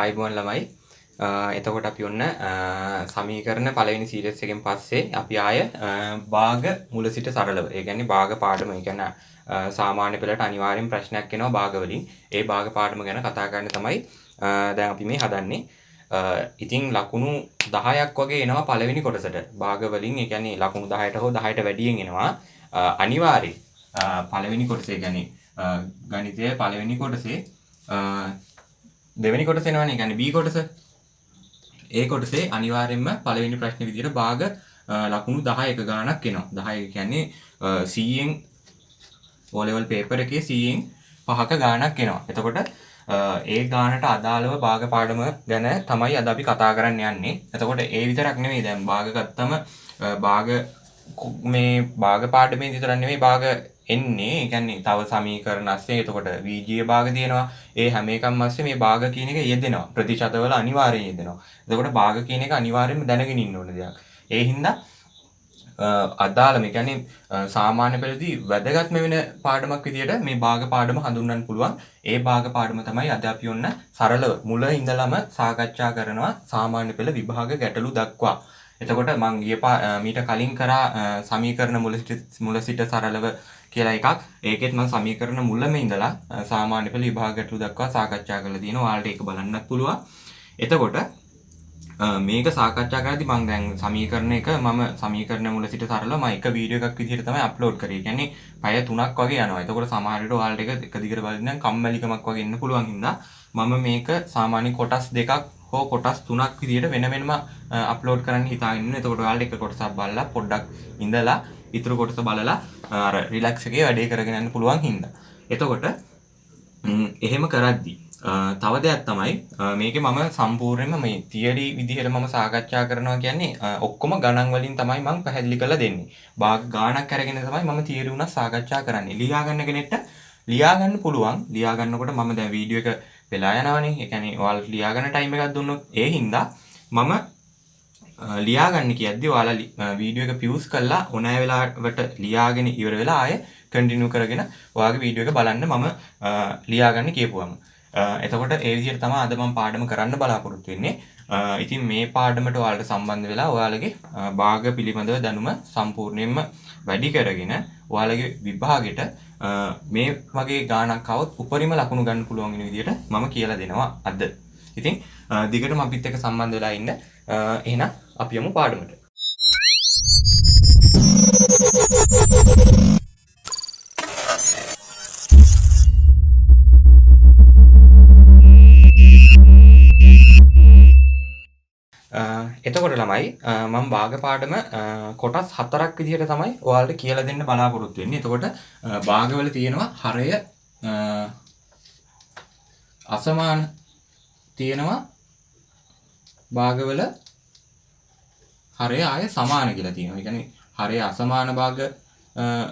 ආයිබෝන් ළමයි. එතකොට අපි ඔන්න සමීකරණ පළවෙනි සීරීස් එකෙන් පස්සේ අපි ආය භාග මුල සිට සරලව. ඒ කියන්නේ භාග පාඩම. ඒ කියන්නේ සාමාන්‍ය පෙළට අනිවාර්යෙන් ප්‍රශ්නයක් එනවා භාග වලින්. ඒ භාග පාඩම ගැන කතා කරන්න තමයි දැන් අපි මේ හදන්නේ. ඉතින් ලකුණු 10ක් වගේ එනවා පළවෙනි කොටසට. භාග වලින් ඒ කියන්නේ ලකුණු 10ට හෝ 10ට වැඩියෙන් එනවා. අනිවාර්යෙන් පළවෙනි කොටසේ කියන්නේ ගණිතයේ පළවෙනි කොටසේ දෙවෙනි කොටස එනවනේ. කියන්නේ B කොටස. ඒ කොටසේ අනිවාර්යයෙන්ම පළවෙනි ප්‍රශ්නේ විදිහට භාග ලකුණු 10ක ගාණක් එනවා. 10 කියන්නේ 100න් O level paper එකේ 100න් 5ක ගාණක් එනවා. එතකොට ඒ ගාණට අදාළව භාග පාඩම ගැන තමයි අද අපි කතා කරන්න යන්නේ. එතකොට ඒ විතරක් නෙවෙයි දැන් භාග ගත්තම භාග මේ භාග පාඩමේ විතරක් නෙවෙයි භාග එන්නේ. ඒ කියන්නේ තව සමීකරණ ASCII එතකොට VGA භාග තියෙනවා. ඒ හැම එකක්ම ASCII මේ භාග කියන එක යෙදෙනවා. ප්‍රතිශතවල අනිවාර්යයෙන් යෙදෙනවා. එතකොට භාග කියන එක අනිවාර්යයෙන්ම දැනගෙන ඉන්න ඕන දෙයක්. ඒ හින්දා අදාළ මේ කියන්නේ සාමාන්‍ය පෙළදී වැදගත්ම වෙන පාඩමක් විදියට මේ භාග පාඩම හඳුන්වන්න පුළුවන්. ඒ භාග පාඩම තමයි අද අපි ඔන්න සරලව මුල ඉඳලම සාකච්ඡා කරනවා සාමාන්‍ය පෙළ විභාග ගැටලු දක්වා. එතකොට මම මීට කලින් කරා සමීකරණ මුල සිට සරලව කියලා එකක්. ඒකෙත් මම සමීකරණ මුලම ඉඳලා සාමාන්‍ය පෙළ විභාග ගැටලු දක්වා සාකච්ඡා කරලා තියෙනවා. ඔයාලට ඒක බලන්නත් පුළුවන්. එතකොට මේක සාකච්ඡා කරද්දී මම දැන් සමීකරණ එක මම සමීකරණ මුල සිට සරලව මම එක වීඩියෝ එකක් විදිහට තමයි අප්ලෝඩ් කරේ. ඒ කියන්නේ පැය 3ක් වගේ යනවා. එතකොට සමහර විට ඔයාලට ඒක එක දිගට බලන්න නම් කම්මැලිකමක් වගේ එන්න පුළුවන් හින්දා මම මේක සාමාන්‍ය කොටස් දෙකක් හෝ කොටස් 3ක් විදිහට වෙන වෙනම අප්ලෝඩ් කරන්න හිතාගෙන ඉන්නවා. එතකොට ඔයාලට එක කොටසක් බලලා පොඩ්ඩක් ඉඳලා ඊටු කොටස බලලා අර රිලැක්ස් එකේ වැඩේ කරගෙන යන්න පුළුවන් හින්දා. එතකොට එහෙම කරද්දී තව දෙයක් තමයි මේකේ මම සම්පූර්ණයෙන්ම මේ තියරි විදිහට මම සාකච්ඡා කරනවා කියන්නේ ඔක්කොම ගණන් වලින් තමයි මම පැහැදිලි කරලා දෙන්නේ. භාග ගාණක් අරගෙන තමයි මම තියරි උනත් සාකච්ඡා කරන්නේ. ලියා ගන්න කෙනෙක්ට ලියා ගන්න පුළුවන්. ලියා ගන්නකොට මම දැන් වීඩියෝ එක වෙලා යනවනේ. ඒ කියන්නේ ඔයාලට ලියා ගන්න ටයිම් එකක් දුන්නොත් ඒ හින්දා මම ලියා ගන්න කියද්දි ඔයාලා වීඩියෝ එක පියුස් කරලා ඕනෑ වෙලාවට ලියාගෙන ඉවර වෙලා ආයෙ කන්ටිනියු කරගෙන ඔයාගේ වීඩියෝ එක බලන්න මම ලියා ගන්න කියපුවම. එතකොට ඒ විදිහට තමයි අද මම පාඩම කරන්න බලාපොරොත්තු වෙන්නේ. ඉතින් මේ පාඩමට ඔයාලට සම්බන්ධ වෙලා ඔයාලගේ භාග පිළිබඳව දැනුම සම්පූර්ණයෙන්ම වැඩි කරගෙන ඔයාලගේ විභාගෙට මේ වගේ ගාණක් આવොත් උපරිම ලකුණු ගන්න පුළුවන් වෙන විදිහට මම කියලා දෙනවා අද. ඉතින් දිගටම අපිත් එක්ක සම්බන්ධ වෙලා ඉන්න. එහෙනම් අපි යමු පාඩමට. එතකොට ළමයි මම භාග පාඩම කොටස් 4ක් විදිහට තමයි ඔයාලට කියලා දෙන්න බලාපොරොත්තු වෙන්නේ. එතකොට භාගවල තියෙනවා හරය අසමාන තියෙනවා භාගවල හරය ආය සමාන කියලා තියෙනවා. ඒ කියන්නේ හරය අසමාන භාග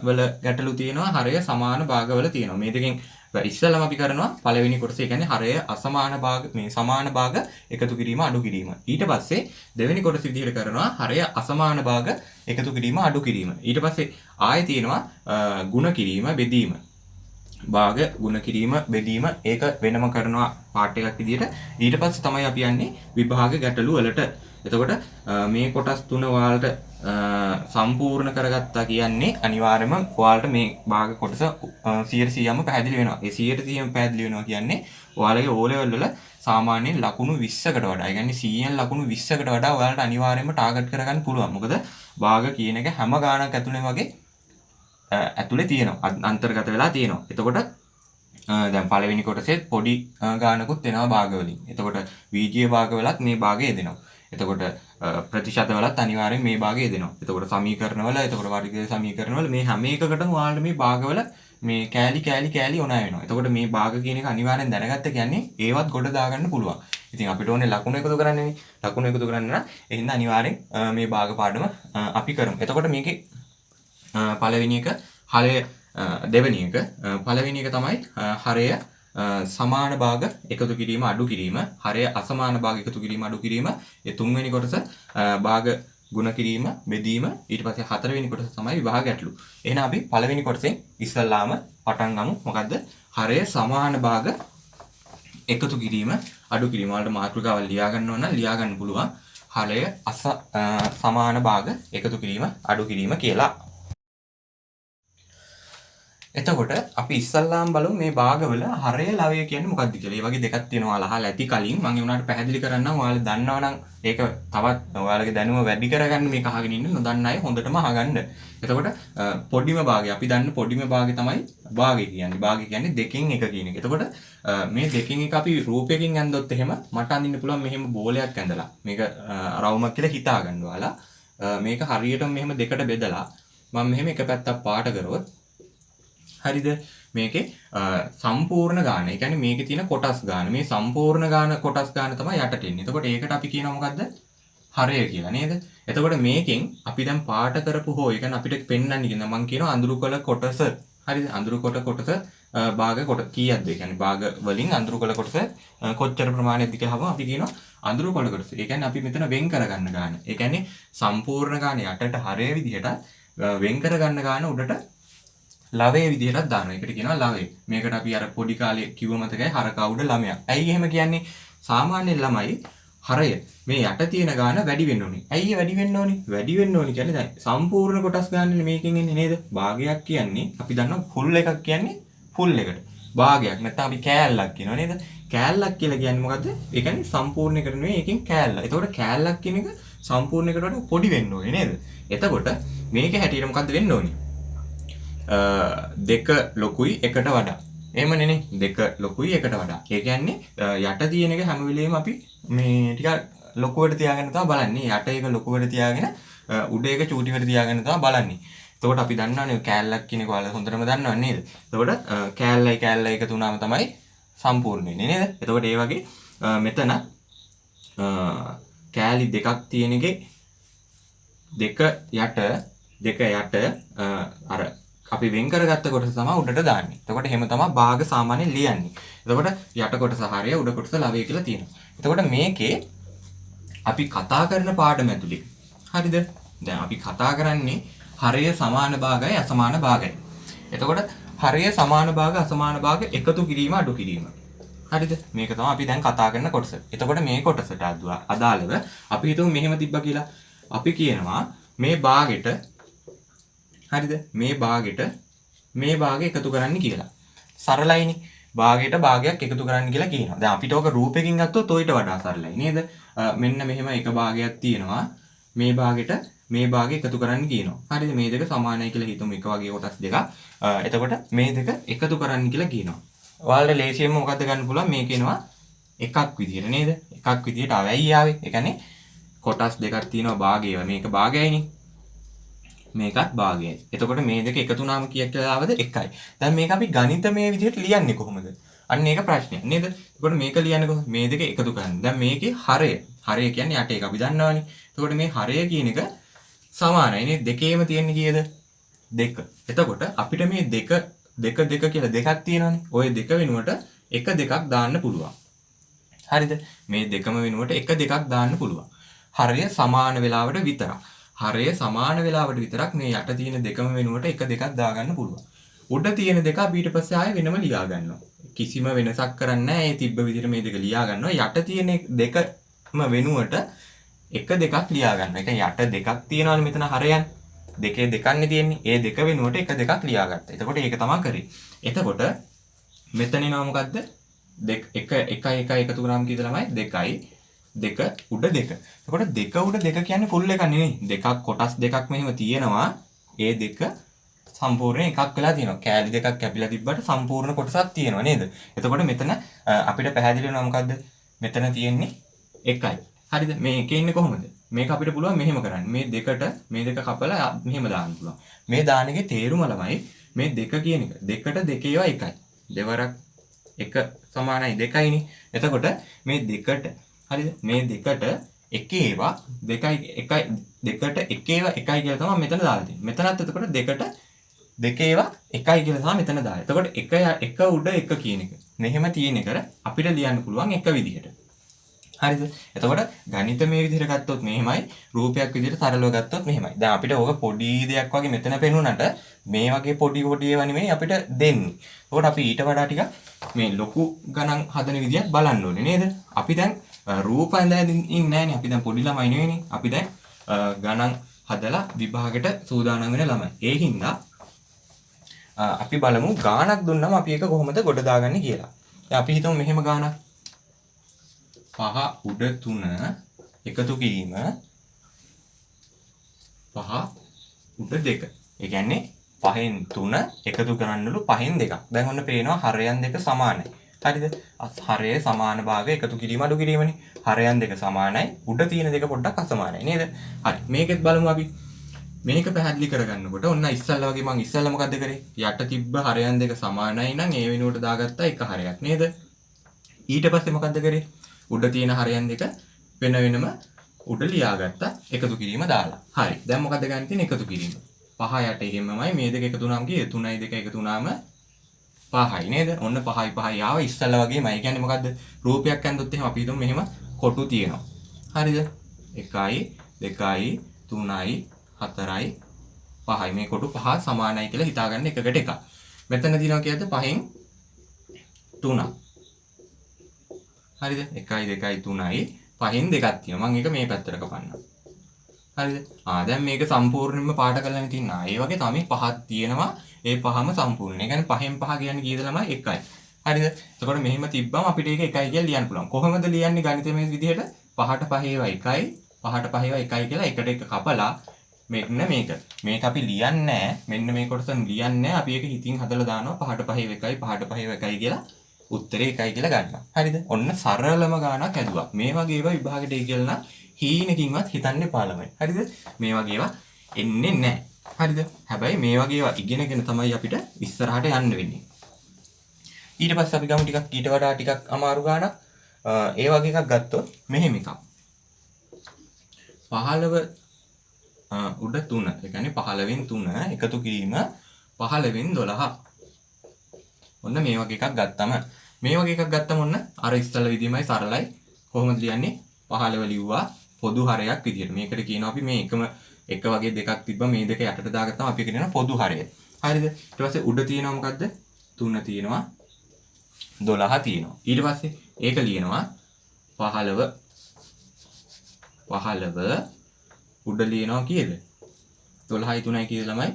වල ගැටලු තියෙනවා, හරය සමාන භාගවල තියෙනවා. මේ දෙකෙන් ඉස්සෙල්ලාම අපි කරනවා පළවෙනි කොටස. ඒ කියන්නේ හරය අසමාන භාග මේ සමාන භාග එකතු කිරීම අඩු කිරීම. ඊට පස්සේ දෙවෙනි කොටස විදිහට කරනවා හරය අසමාන භාග එකතු කිරීම අඩු කිරීම. ඊට පස්සේ ආයෙ තියෙනවා ಗುಣ කිරීම බෙදීම. භාග ಗುಣ කිරීම බෙදීම ඒක වෙනම කරනවා පාර්ට් එකක් විදිහට. ඊට පස්සේ තමයි අපි යන්නේ විභාග ගැටලු වලට. එතකොට මේ කොටස් තුන ඔයාලට සම්පූර්ණ කරගත්තා කියන්නේ අනිවාර්යයෙන්ම ඔයාලට මේ භාග කොටස 100%ම පැහැදිලි වෙනවා. ඒ 100%ම පැහැදිලි වෙනවා කියන්නේ ඔයාලගේ O level වල සාමාන්‍යයෙන් ලකුණු 20කට වඩා, ඒ කියන්නේ 100න් ලකුණු 20කට වඩා ඔයාලට අනිවාර්යයෙන්ම ටාගට් කරගන්න පුළුවන්. මොකද භාග කියන එක හැම ගාණක් ඇතුළේ වගේ ඇතුළේ තියෙනවා, අන්තර්ගත වෙලා තියෙනවා. එතකොට දැන් පළවෙනි කොටසේ පොඩි ගානකුත් එනවා භාග වලින්. එතකොට VGA භාග වලත් මේ භාගය එදෙනවා. එතකොට ප්‍රතිශත වලත් අනිවාර්යෙන් මේ භාගය එදෙනවා. එතකොට සමීකරණ වල, එතකොට වර්ග සමීකරණ වල මේ හැම එකකටම ඔයාලට මේ භාග වල මේ කෑලි ඔනා වෙනවා. එතකොට මේ භාග කියන එක අනිවාර්යෙන් දැනගත්ත කියන්නේ ඒවත් ගොඩ දාගන්න පුළුවන්. ඉතින් අපිට ඕනේ ලකුණු එකතු කරන්නනේ. ලකුණු එකතු කරන්න නම් එහෙනම් අනිවාර්යෙන් මේ භාග පාඩම අපි කරමු. එතකොට මේකේ පළවෙනි එක හරය, දෙවෙනි එක පළවෙනි එක තමයි හරය සමාන භාග එකතු කිරීම අඩු කිරීම, හරය අසමාන භාග එකතු කිරීම අඩු කිරීම. ඒ තුන්වෙනි කොටස භාග ಗುಣ කිරීම බෙදීම. ඊට පස්සේ හතරවෙනි කොටස තමයි විභාග ගැටලු. එහෙනම් අපි පළවෙනි කොටසෙන් ඉස්සල්ලාම පටන් ගමු. මොකද්ද? හරය සමාන භාග එකතු කිරීම අඩු කිරීම වලට මාතෘකාවල් ලියා ගන්න ඕන නම් ලියා ගන්න පුළුවන්. හරය සමාන භාග එකතු කිරීම අඩු කිරීම කියලා. එතකොට අපි ඉස්සල්ලාම බලමු මේ භාගවල හරය ලවය කියන්නේ මොකක්ද කියලා. මේ වගේ දෙකක් තියෙනවා අහලා ඇති කලින් මම ඒ උනාට පැහැදිලි කරන්නම්. ඔයාලා දන්නවනම් ඒක තවත් ඔයාලගේ දැනුම වැඩි කරගන්න මේක අහගෙන ඉන්න නොදන්න අය හොඳටම අහගන්න. එතකොට පොඩිම භාගය අපි දන්න පොඩිම භාගය තමයි භාගය කියන්නේ. භාගය කියන්නේ දෙකෙන් එක කියන එක. එතකොට මේ දෙකෙන් එක අපි රූපයකින් ඇඳොත් එහෙම මට අඳින්න පුළුවන් මෙහෙම බෝලයක් ඇඳලා. මේක රවුමක් කියලා හිතා ගන්න ඔයාලා. මේක හරියටම මෙහෙම දෙකට බෙදලා මම මෙහෙම එක පැත්තක් පාට කරොත් හරිද මේකේ සම්පූර්ණ ගාන. ඒ කියන්නේ මේකේ තියෙන කොටස් ගාන. මේ සම්පූර්ණ ගාන කොටස් ගාන තමයි යටට එන්නේ. එතකොට ඒකට අපි කියනවා මොකද්ද? හරය කියලා නේද? එතකොට මේකෙන් අපි දැන් පාට කරපු හෝ ඒ කියන්නේ අපිට පෙන්වන්න කියන මම කියනවා අඳුරු කළ කොටස. හරිද? අඳුරු කොටස භාග කොට කීයක්ද? ඒ කියන්නේ භාග වලින් අඳුරු කළ කොටස කොච්චර ප්‍රමාණයක්ද කියලා අහම අපි කියනවා අඳුරු කළ කොටස. ඒ කියන්නේ අපි මෙතන වෙන් කරගන්න ගාන. ඒ කියන්නේ සම්පූර්ණ ගාන යටට හරය විදිහට වෙන් කරගන්න ගාන උඩට ලවයේ විදිහටත් දානවා. ඒකට කියනවා ලවය. මේකට අපි අර පොඩි කාලේ කිව්ව මතකයි හරකා උඩ ළමයා. ඇයි එහෙම කියන්නේ? සාමාන්‍ය ළමයි හරය මේ යට තියෙන ගාන වැඩි වෙන්න ඕනේ. ඇයි වැඩි වෙන්න ඕනේ? වැඩි වෙන්න ඕනේ කියන්නේ දැන් සම්පූර්ණ කොටස් ගන්න මේකෙන් එන්නේ නේද? භාගයක් කියන්නේ අපි දන්නවා ෆුල් එකක් කියන්නේ ෆුල් එකට. භාගයක් නැත්නම් අපි කෑල්ලක් කියනවා නේද? කෑල්ලක් කියලා කියන්නේ මොකද්ද? ඒ කියන්නේ සම්පූර්ණ එකට නෙවෙයි ඒකෙන් කෑල්ල. එතකොට කෑල්ලක් කියන එක සම්පූර්ණ එකට වඩා පොඩි වෙන්න ඕනේ නේද? එතකොට මේක හැටියට මොකද්ද වෙන්න ඕනේ? දෙක ලොකුයි එකට වඩා. එහෙමනේ නේ. දෙක ලොකුයි එකට වඩා. ඒ කියන්නේ යට තියෙන එක හැම වෙලෙම අපි මේ ටික ලොකුවට තියාගෙන තමයි බලන්නේ. යට එක ලොකුවට තියාගෙන උඩ එක චූටිවට තියාගෙන තමයි බලන්නේ. එතකොට අපි දන්නවනේ කෑල්ලක් කියන එක ඔයාලා හොඳටම දන්නව නේද? එතකොට කෑල්ලයි එකතු වුණාම තමයි සම්පූර්ණ වෙන්නේ නේද? එතකොට ඒ වගේ මෙතන කෑලි දෙකක් තියෙන එකේ දෙක යට අර අපි වෙන් කරගත්ත කොටස තමයි උඩට දාන්නේ. එතකොට එහෙම තමයි භාග සාමාන්‍යයෙන් ලියන්නේ. එතකොට යට කොටස හරය උඩ කොටස ලවය කියලා තියෙනවා. එතකොට මේකේ අපි කතා කරන පාඩම ඇතුලේ හරිද? දැන් අපි කතා කරන්නේ හරය සමාන භාගයි අසමාන භාගයි. එතකොට හරය සමාන භාග අසමාන භාග එකතු කිරීම අඩු කිරීම. හරිද? මේක තමයි අපි දැන් කතා කරන කොටස. එතකොට මේ කොටසට අදාළව අපි හිතමු මෙහෙම තිබ්බා කියලා. අපි කියනවා මේ භාගෙට හරිද? මේ භාගෙ එකතු කරන්න කියලා. සරලයිනේ. භාගයට භාගයක් එකතු කරන්න කියලා කියනවා. දැන් අපිට ඕක රූපයකින් ගත්තොත් ඔయిత වඩා සරලයි නේද? මෙන්න මෙහෙම එක භාගයක් තියෙනවා. මේ භාගෙට මේ භාගය එකතු කරන්න කියනවා. හරිද? මේ දෙක සමානයි කියලා හිතමු එක වගේ කොටස් දෙකක්. එතකොට මේ දෙක එකතු කරන්න කියලා කියනවා. ඔයාලට ලේසියෙන්ම මොකද්ද ගන්න පුළුවන්? මේක එනවා එකක් විදියට නේද? එකක් විදියට ආවයි. ඒ කියන්නේ කොටස් දෙකක් තියෙනවා භාගය. මේක භාගයයිනේ. මේකත් භාගයයි. එතකොට මේ දෙක එකතු වුණාම කීයක් කියලා ආවද? 1යි. දැන් මේක අපි ගණිතමය විදිහට ලියන්නේ කොහොමද? අන්න ඒක ප්‍රශ්නයක් නේද? එතකොට මේක ලියන්නේ කොහොමද? මේ දෙක එකතු කරන්නේ. දැන් මේකේ හරය කියන්නේ යට එක අපි දන්නවනේ. එතකොට මේ හරය කියන එක සමානයි නේ. දෙකේම තියෙන්නේ කීයද? 2. එතකොට අපිට මේ දෙක කියලා දෙකක් තියෙනවානේ. ওই දෙක වෙනුවට එක දෙකක් දාන්න පුළුවන්. හරිද? මේ දෙකම වෙනුවට එක දෙකක් දාන්න පුළුවන්. හරය සමාන වෙලාවට විතරක්. හරය සමාන වෙලාවට විතරක් මේ යට තියෙන දෙකම වෙනුවට එක දෙකක් දාගන්න පුළුවන්. උඩ තියෙන දෙක අපි ඊට පස්සේ ආයෙ වෙනම ලියා ගන්නවා. කිසිම වෙනසක් කරන්නේ නැහැ. ඒ තිබ්බ විදිහට මේ දෙක ලියා ගන්නවා. යට තියෙන දෙකම වෙනුවට එක දෙකක් ලියා ගන්නවා. ඒ කියන්නේ යට දෙකක් තියෙනවානේ මෙතන හරයන්. දෙකේ දෙකන්නේ තියෙන්නේ. ඒ දෙක වෙනුවට එක දෙකක් ලියා ගත්තා. එතකොට ඒක තමයි කරේ. එතකොට මෙතන එනවා මොකද්ද? එක එකතු කරාම කීයද ළමයි? 2යි. 2 උඩ 2. එතකොට 2 උඩ 2 කියන්නේ ෆුල් එකක් නෙවෙයි. දෙකක් කොටස් දෙකක් මෙහෙම තියෙනවා. ඒ දෙක සම්පූර්ණ එකක් වෙලා තියෙනවා. කෑලි දෙකක් කැපිලා තිබ්බට සම්පූර්ණ කොටසක් තියෙනවා නේද? එතකොට මෙතන අපිට පැහැදිලි වෙනවා මොකද්ද? මෙතන තියෙන්නේ 1යි. හරිද? මේකේ ඉන්නේ කොහොමද? මේක අපිට පුළුවන් මෙහෙම කරන්න. මේ දෙක කපලා මෙහෙම දාන්න පුළුවන්. මේ දාන එකේ තේරුම ළමයි මේ දෙක කියන එක. දෙකට දෙකේවා 1යි. දෙවරක් 1 සමානයි 2යිනේ. එතකොට මේ දෙකට හරිද? මේ දෙකට එකේවා 2යි 1යි දෙකට එකේවා 1යි කියලා තමයි මෙතන දාලා තියෙන්නේ. මෙතනත් එතකොට දෙකට දෙකේවා 1යි කියලා තමයි මෙතන දාලා. එතකොට එක උඩ 1 කියන එක. මෙහෙම තියෙන එක අපිට ලියන්න පුළුවන් එක විදිහට. හරිද? එතකොට ගණිත මේ විදිහට ගත්තොත් මෙහෙමයි, රූපයක් විදිහට සරලව ගත්තොත් මෙහෙමයි. දැන් අපිට ඕක පොඩි දෙයක් වගේ මෙතන පෙන්වන්නට මේ වගේ පොඩි ඒවා නෙමෙයි අපිට දෙන්නේ. එතකොට අපි ඊට වඩා ටිකක් මේ ලොකු ගණන් හදන විදියක් බලන්න ඕනේ නේද? අපි දැන් රූප ඇඳගෙන ඉන්නේ නැහනේ. අපි දැන් පොඩි ළමයි නෙවෙයිනේ. අපි දැන් ගණන් හදලා විභාගෙට සූදානම් වෙන ළමයි. ඒ හින්දා අපි බලමු ගාණක් දුන්නම අපි ඒක කොහොමද ගොඩ දාගන්නේ කියලා. දැන් අපි හිතමු මෙහෙම ගාණක් 5 උඩ 3 එකතු කිරීම 5 උඩ 2. ඒ කියන්නේ 5න් 3 එකතු කරන්නලු 5න් 2ක්. දැන් ඔන්න පේනවා හරයන් දෙක සමානයි. හරිද? හරයේ සමාන භාගය එකතු කිරීම අඩු කිරීමනේ. හරයන් දෙක සමානයි. උඩ තියෙන දෙක පොඩ්ඩක් අසමානයි නේද? හරි. මේකෙත් බලමු අපි. මේක පැහැදිලි කරගන්නකොට ඔන්න ඉස්සල්ලා වගේ මම ඉස්සල්ලා මොකද්ද කරේ? යට තිබ්බ හරයන් දෙක සමානයි නම් ඒ වෙනුවට දාගත්තා එක හරයක් නේද? ඊට පස්සේ මොකද්ද කරේ? උඩ තියෙන හරයන් දෙක වෙන වෙනම උඩ ලියාගත්තා එකතු කිරීම දාලා. හරි. දැන් මොකද්ද ගන්න තියෙන්නේ? එකතු කිරීම. 5 යට එහෙමමයි මේ දෙක එකතු වුණාම කීයද? 3යි 2 එකතු වුණාම 5යි නේද? ඔන්න 5යි 5යි ආව ඉස්සල්ලා වගේමයි. ඒ කියන්නේ මොකද්ද? රූපයක් ඇඳුත් එහෙම අපි හිතමු මෙහෙම කොටු තියෙනවා. හරිද? 1යි 2යි 3යි 4යි 5යි මේ කොටු 5 සමානයි කියලා හිතාගන්න එකකට එකක්. මෙතන දිනවා කියද්ද 5න් 3ක්. හරිද? 1යි 2යි 3යි 5න් දෙකක් තියෙනවා. මම ඒක මේ පැත්තට කපන්නම්. හරිද? දැන් මේක සම්පූර්ණයෙන්ම පාට කරලානේ තියනවා. ඒ වගේ තමයි පහක් තියෙනවා. ඒ පහම සම්පූර්ණ. ඒ කියන්නේ 5න් 5 කියන්නේ කීයද ළමයි? 1යි. හරිද? එතකොට මෙහෙම තිබ්බම අපිට ඒක 1යි කියලා ලියන්න පුළුවන්. කොහොමද ලියන්නේ ගණිතමය විදිහට? 5ට 5 ඒවා 1යි, 5ට 5 ඒවා 1යි කියලා එකට එක කපලා මෙන්න මේක. මේක අපි ලියන්නේ නැහැ. මෙන්න මේ කොටස ලියන්නේ නැහැ. අපි ඒක හිතින් හදලා දානවා 5ට 5 1යි, 5ට 5 1යි කියලා. උත්තරේ 1යි කියලා ගන්නවා. හරිද? ඔන්න සරලම ගානක් හැදුවා. මේ වගේ ඒවා විභාගෙට ඒ කියලා නම් හීනකින්වත් හිතන්න එපා ළමයි. හරිද? මේ වගේ ඒවා එන්නේ නැහැ. හරිද? හැබැයි මේ වගේ ඒවා ඉගෙනගෙන තමයි අපිට ඉස්සරහට යන්න වෙන්නේ. ඊට පස්සේ අපි ගමු ටිකක් ඊට වඩා ටිකක් අමාරු ගානක්. ඒ වගේ එකක් ගත්තොත් මෙහෙම එකක්. 15 උඩ 3. ඒ කියන්නේ 15න් 3 එකතු කිරීම 15න් 12. ඔන්න මේ වගේ එකක් ගත්තම ඔන්න අර ඉස්සල විදිහමයි සරලයි. කොහොමද ලියන්නේ? 15 ලිව්වා පොදු හරයක් විදියට. මේකට කියනවා අපි මේ එකම එක වගේ දෙකක් තිබ්බ මේ දෙක යටට දාගත්තාම අපි කියනවා පොදු හරය. හරිද? ඊට පස්සේ උඩ තියෙනවා මොකද්ද? 3 තියෙනවා 12 තියෙනවා. ඊට පස්සේ ඒක ලියනවා 15 උඩ ලියනවා කීයද? 12යි 3යි කීයද ළමයි?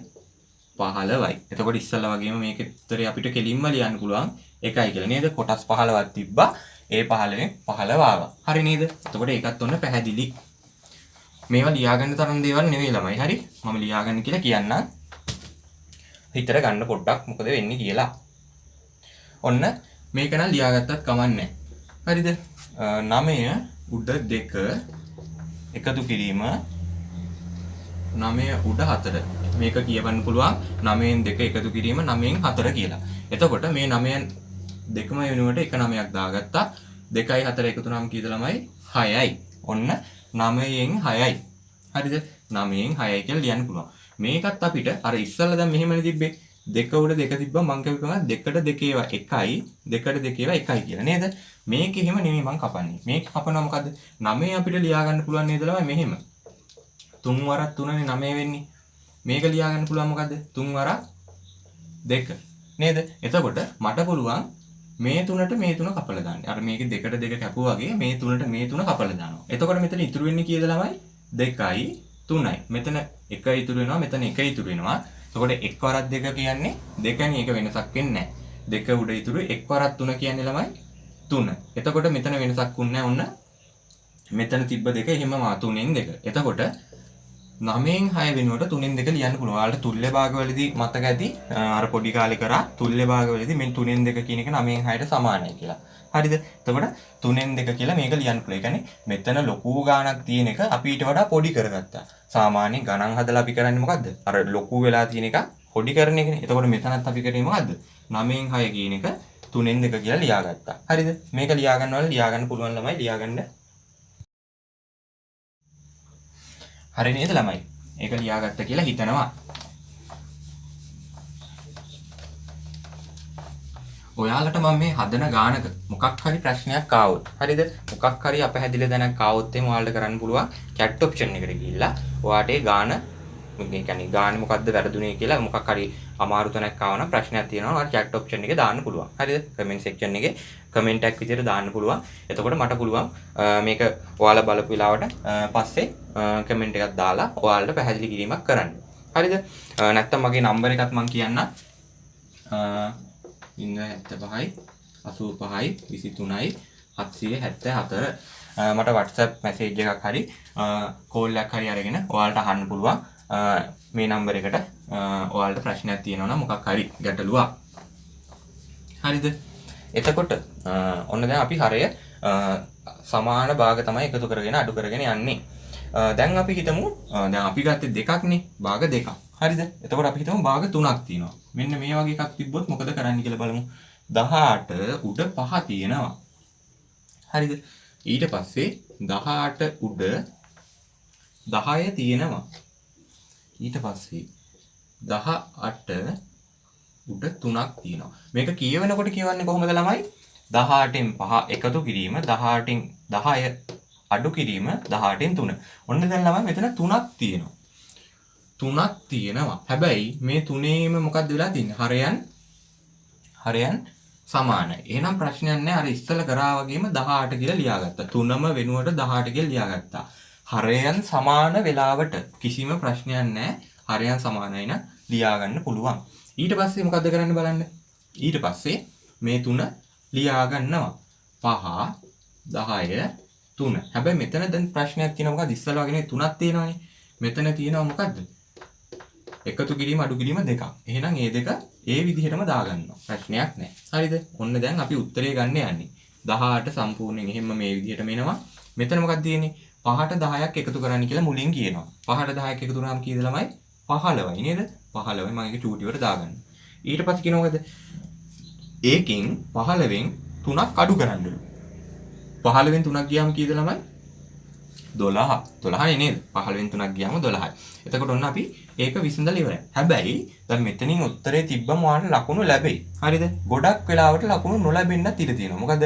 15යි. එතකොට ඉස්සල්ලා වගේම මේක උත්තරේ අපිට කෙලින්ම ලියන්න පුළුවන් 1යි කියලා නේද? කොටස් 15ක් තිබ්බා. ඒ 15න් 15 ආවා. හරි නේද? එතකොට ඒකත් ඔන්න පැහැදිලි. මේවා ලියාගන්න තරම් දේවල් නෙවෙයි ළමයි. හරි? මම ලියාගන්න කියලා කියන්නම්. හිතට ගන්න පොඩ්ඩක් මොකද වෙන්නේ කියලා. ඔන්න මේක නම් ලියාගත්තත් කමන්නේ. හරිද? 9 උඩ 2 එකතු කිරීම 9 උඩ 4. මේක කියවන්න පුළුවන් 9න් 2 එකතු කිරීම 9න් 4 කියලා. එතකොට මේ 9න් දෙකම වෙනුවට එක 9ක් දාගත්තා. 2යි 4 එකතු නම් කීයද ළමයි? 6යි. ඔන්න 9න් 6යි. හරිද? 9න් 6යි කියලා ලියන්න පුළුවන්. මේකත් අපිට අර ඉස්සල්ලා දැන් මෙහෙමනේ තිබ්බේ. 2 උඩ 2 තිබ්බම මං කියපුවා 2ට 2 ඒවා 1යි 2ට 2 ඒවා 1යි කියලා නේද? මේක එහෙම නෙමෙයි මං කපන්නේ. මේක කපනවා මොකද්ද? 9 අපිට ලියා ගන්න පුළුවන් නේද ළමයි මෙහෙම. 3 වරක් 3නේ 9 වෙන්නේ. මේක ලියා ගන්න පුළුවන් මොකද්ද? 3 වරක් 2 නේද? එතකොට මට පුළුවන් මේ 3ට මේ 3 කපලා දාන්න. අර මේකේ 2ට 2 කැපුවා වගේ මේ 3ට මේ 3 කපලා දානවා. එතකොට මෙතන ඉතුරු වෙන්නේ කීයද ළමයි? 2යි 3යි. මෙතන 1 ඉතුරු වෙනවා. මෙතන 1 ඉතුරු වෙනවා. එතකොට 1 වරක් 2 කියන්නේ 2නේ. ඒක වෙනසක් වෙන්නේ නැහැ. 2 උඩ ඉතුරු 1 වරක් 3 කියන්නේ ළමයි 3. එතකොට මෙතන වෙනසක් වුන්නේ නැහැ. ඔන්න මෙතන තිබ්බ 2 එහෙමම 3න් 2. එතකොට 9න් 6 වෙනුවට 3න් 2 ලියන්න පුළුවන්. ඔයාලට තුල්‍ය භාගවලදී මතක ඇති අර පොඩි කාලේ කරා තුල්‍ය භාගවලදී මේ 3න් 2 කියන එක 9න් 6ට සමානයි කියලා. හරිද? එතකොට 3න් 2 කියලා මේක ලියන්න පුළුවන්. ඒ කියන්නේ මෙතන ලොකු ගාණක් තියෙන එක අපි ඊට වඩා පොඩි කරගත්තා. සාමාන්‍ය ගණන් හදලා අපි කරන්නේ මොකද්ද? අර ලොකු වෙලා තියෙන එක පොඩි කරන එකනේ. එතකොට මෙතනත් අපි කරේ මොකද්ද? 9න් 6 කියන එක 3න් 2 කියලා ලියාගත්තා. හරිද? මේක ලියා ගන්නවල ලියා ගන්න පුළුවන් ළමයි ලියා ගන්න. හරි නේද ළමයි? ඒක ලියාගත්ත කියලා හිතනවා. ඔයාලට මම මේ හදන ගානක මොකක් හරි ප්‍රශ්නයක් ආවොත් හරිද? මොකක් හරි අපහැදිලි දැනක් ආවොත් එimhe ඔයාලට කරන්න පුළුවන් chat option එකට ගිහිල්ලා ඔයාට ඒ ගාන ඒ කියන්නේ ගානේ මොකද්ද වැරදුනේ කියලා මොකක් හරි අමාරු තැනක් ආව නම් ප්‍රශ්නයක් තියෙනවා ඔයාලා chat option එකේ දාන්න පුළුවන්. හරිද? comment section එකේ comment එකක් විදිහට දාන්න පුළුවන්. එතකොට මට පුළුවන් මේක ඔයාලා බලපු වෙලාවට පස්සේ comment එකක් දාලා ඔයාලට පැහැදිලි කිරීමක් කරන්න. හරිද? නැත්තම් මගේ නම්බර එකත් මම කියන්නම්. 075යි 85යි 23යි 774 මට WhatsApp message එකක් හරි call එකක් හරි අරගෙන ඔයාලට අහන්න පුළුවන්. මේ නම්බර එකට ඔයාලට ප්‍රශ්නයක් තියෙනවා නම් මොකක් හරි ගැටලුවක්. හරිද? එතකොට ඔන්න දැන් අපි හරය සමාන භාග තමයි එකතු කරගෙන අඩු කරගෙන යන්නේ. දැන් අපි හිතමු දැන් අපි ගත්තේ දෙකක්නේ භාග දෙකක්. හරිද? එතකොට අපි හිතමු භාග තුනක් තියෙනවා. මෙන්න මේ වගේ එකක් තිබ්බොත් මොකද කරන්න කියලා බලමු. 18 උඩ 5 තියෙනවා. හරිද? ඊට පස්සේ 18 උඩ 10 තියෙනවා. ඊට පස්සේ 18 උඩ 3ක් තියෙනවා. මේක කියවනකොට කියවන්නේ කොහොමද ළමයි? 18න් 5 එකතු කිරීම 18න් 10 අඩු කිරීම 18න් 3. ඔන්න දැන් ළමයි මෙතන 3ක් තියෙනවා. 3ක් තියෙනවා. හැබැයි මේ තුනේම මොකක්ද වෙලා තියෙන්නේ? හරයන් සමානයි. එහෙනම් ප්‍රශ්නයක් නැහැ. අර ඉස්සෙල්ලා කරා වගේම 18 කියලා ලියාගත්තා. 3ම වෙනුවට 18 කියලා ලියාගත්තා. හරයන් සමාන වෙලාවට කිසිම ප්‍රශ්නයක් නැහැ. හරයන් සමානයි නම් ලියා ගන්න පුළුවන්. ඊට පස්සේ මොකද්ද කරන්න බලන්න. ඊට පස්සේ මේ තුන ලියා ගන්නවා. 5 10 3. හැබැයි මෙතන දැන් ප්‍රශ්නයක් තියෙනවා. මොකද ඉස්සෙල්ලා වගේ තුනක් තියෙනවානේ. මෙතන තියෙනවා මොකද්ද? එකතු කිරීම අඩු කිරීම දෙකක්. එහෙනම් මේ දෙක ඒ විදිහටම දාගන්නවා. ප්‍රශ්නයක් නැහැ. හරිද? ඔන්න දැන් අපි උත්තරේ ගන්න යන්නේ. 18 සම්පූර්ණයෙන් එහෙම මේ විදිහටම එනවා. මෙතන මොකක්ද තියෙන්නේ? 5ට 10ක් එකතු කරන්න කියලා මුලින් කියනවා. 5ට 10ක් එකතු කරාම කීයද ළමයි? 15යි නේද? 15යි මම ඒක චූටිවට දාගන්න. ඊට පස්සේ කියනවාද? ඒකෙන් 15න් 3ක් අඩු කරන්නලු. 15න් 3ක් ගියාම කීයද ළමයි? 12. 12යි නේද? 15න් 3ක් ගියාම 12යි. එතකොට ඔන්න අපි ඒක විසඳලා ඉවරයි. හැබැයි දැන් මෙතනින් උත්තරේ තිබ්බම ඔයාලට ලකුණු ලැබෙයි. හරිද? ගොඩක් වෙලාවට ලකුණු නොලැබෙන්නත් ඉඩ තියෙනවා. මොකද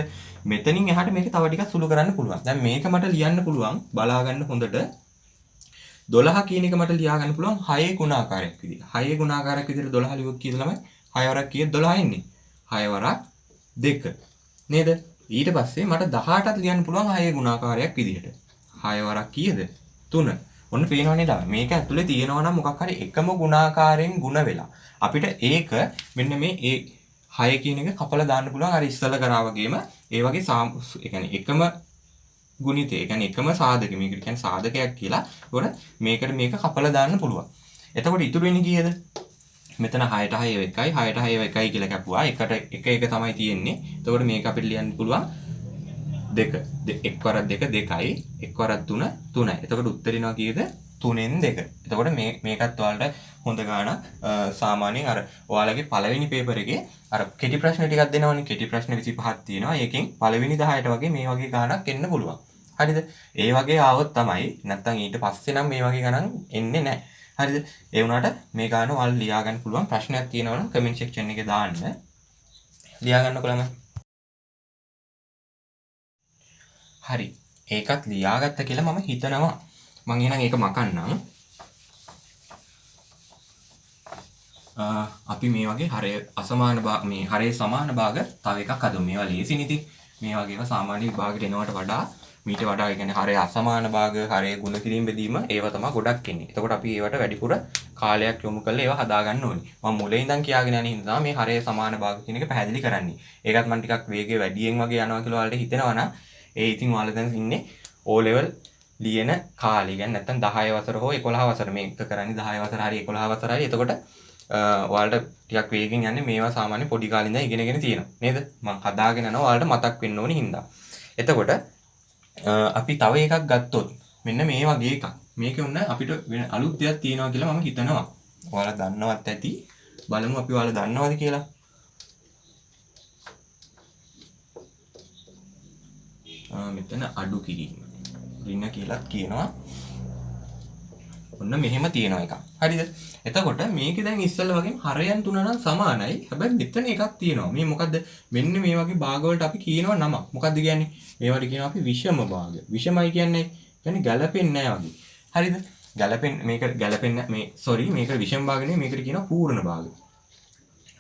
මෙතනින් එහාට මේක තව ටිකක් සුළු කරන්න පුළුවන්. දැන් මේක මට ලියන්න පුළුවන් බලා ගන්න හොඳට. 12 කියන එක මට ලියා ගන්න පුළුවන් 6 ගුණාකාරයක් විදිහට. 6 ගුණාකාරයක් විදිහට 12 ලියුවොත් කීයද ළමයි? 6 වරක් කීයද 12 ඉන්නේ? 6 වරක් 2. නේද? ඊට පස්සේ මට 18ත් ලියන්න පුළුවන් 6 ගුණාකාරයක් විදිහට. 6 වරක් කීයද? 3. ඔන්න පේනව නේද? මේක ඇතුලේ තියෙනවා නම් මොකක් හරි එකම ගුණාකාරයෙන් ಗುಣ වෙලා. අපිට ඒක මෙන්න මේ ඒ 6 කියන එක කපලා දාන්න පුළුවන් අර ඉස්සල කරා වගේම ඒ වගේ ඒ කියන්නේ එකම ගුණිතය. ඒ කියන්නේ එකම සාධක. මේකට කියන්නේ සාධකයක් කියලා. ඒකට මේකට මේක කපලා දාන්න පුළුවන්. එතකොට ඉතුරු වෙන්නේ කීයද? මෙතන 6ට 6 එකයි 6ට 6 එකයි කියලා කැපුවා. එකට එක තමයි තියෙන්නේ. එතකොට මේක අපිට ලියන්න පුළුවන් 2. 1 වරක් 2 2යි 1 වරක් 3 3යි. එතකොට උත්තර එනවා කීයද? 3න් 2. එතකොට මේකත් ඔයාලට හොඳ ගාණක් සාමාන්‍යයෙන් අර ඔයාලගේ පළවෙනි පේපර් එකේ අර කෙටි ප්‍රශ්න ටිකක් දෙනවනේ. කෙටි ප්‍රශ්න 25ක් තියෙනවා. ඒකෙන් පළවෙනි 10ට වගේ මේ වගේ ගාණක් එන්න පුළුවන්. හරිද? ඒ වගේ ආවොත් තමයි නැත්තම් ඊට පස්සේ නම් මේ වගේ ගණන් එන්නේ නැහැ. හරිද? ඒ වුණාට මේ ගාන ඔයාලා ලියා ගන්න පුළුවන්. ප්‍රශ්නයක් තියෙනවා නම් කමෙන්ට් සෙක්ෂන් එකේ දාන්න. ලියා ගන්නකො ළමයි. හරි. ඒකත් ලියාගත්ත කියලා මම හිතනවා. මම එහෙනම් ඒක මකන්නම්. අපි මේ වගේ හරය අසමාන මේ හරය සමාන භාග තව එකක් හදමු. මේවා ලේසි නිති. මේ වගේ ඒවා සාමාන්‍ය විභාගෙට එනවට වඩා මීට වඩා කියන්නේ හරය අසමාන භාග හරය ගුණ කිරීම බෙදීම ඒවා තමයි ගොඩක් එන්නේ. එතකොට අපි ඒවට වැඩිපුර කාලයක් යොමු කරලා ඒවා හදා ගන්න ඕනේ. මම මුලින් ඉඳන් කියාගෙන යන හින්දා මේ හරය සමාන භාග කියන එක පැහැදිලි කරන්නේ. ඒකත් මම ටිකක් වේගය වැඩියෙන් වගේ යනවා කියලා ඔයාලට හිතෙනවා නම් ඒ ඉතින් ඔයාලා දැන් ඉන්නේ O level ලියන කාලේ. කියන්නේ නැත්තම් 10 වසර හෝ 11 වසර මේක කරන්නේ 10 වසර හරි 11 වසර හරි. එතකොට ඔයාලට ටිකක් වේගෙන් යන්නේ මේවා සාමාන්‍ය පොඩි කාලේ ඉඳන් ඉගෙනගෙන තියෙනවා. නේද? මම හදාගෙන යනවා ඔයාලට මතක් වෙන්න ඕනේ හින්දා. එතකොට අපි තව එකක් ගත්තොත් මෙන්න මේ වගේ එකක්. මේකේ උන්න අපිට වෙන අලුත් දෙයක් තියෙනවා කියලා මම හිතනවා. ඔයාලා දන්නවත් ඇති. බලමු අපි ඔයාලා දන්නවද කියලා. මෙතන අඩු කිරීම. ඍණ කියලාත් කියනවා. ඔන්න මෙහෙම තියෙනවා එකක්. හරිද? එතකොට මේකේ දැන් ඉස්සෙල්ලා වගේම හරයන් තුන නම් සමානයි. හැබැයි මෙතන එකක් තියෙනවා. මේ මොකද්ද? මෙන්න මේ වගේ භාග වලට අපි කියනවා නමක්. මොකද්ද කියන්නේ? මේවට කියනවා අපි විෂම භාග. විෂමයි කියන්නේ ගැලපෙන්නේ නැහැ වගේ. හරිද? මේක ගැලපෙන්නේ මේකට විෂම භාග නෙවෙයි මේකට කියනවා පූර්ණ භාග.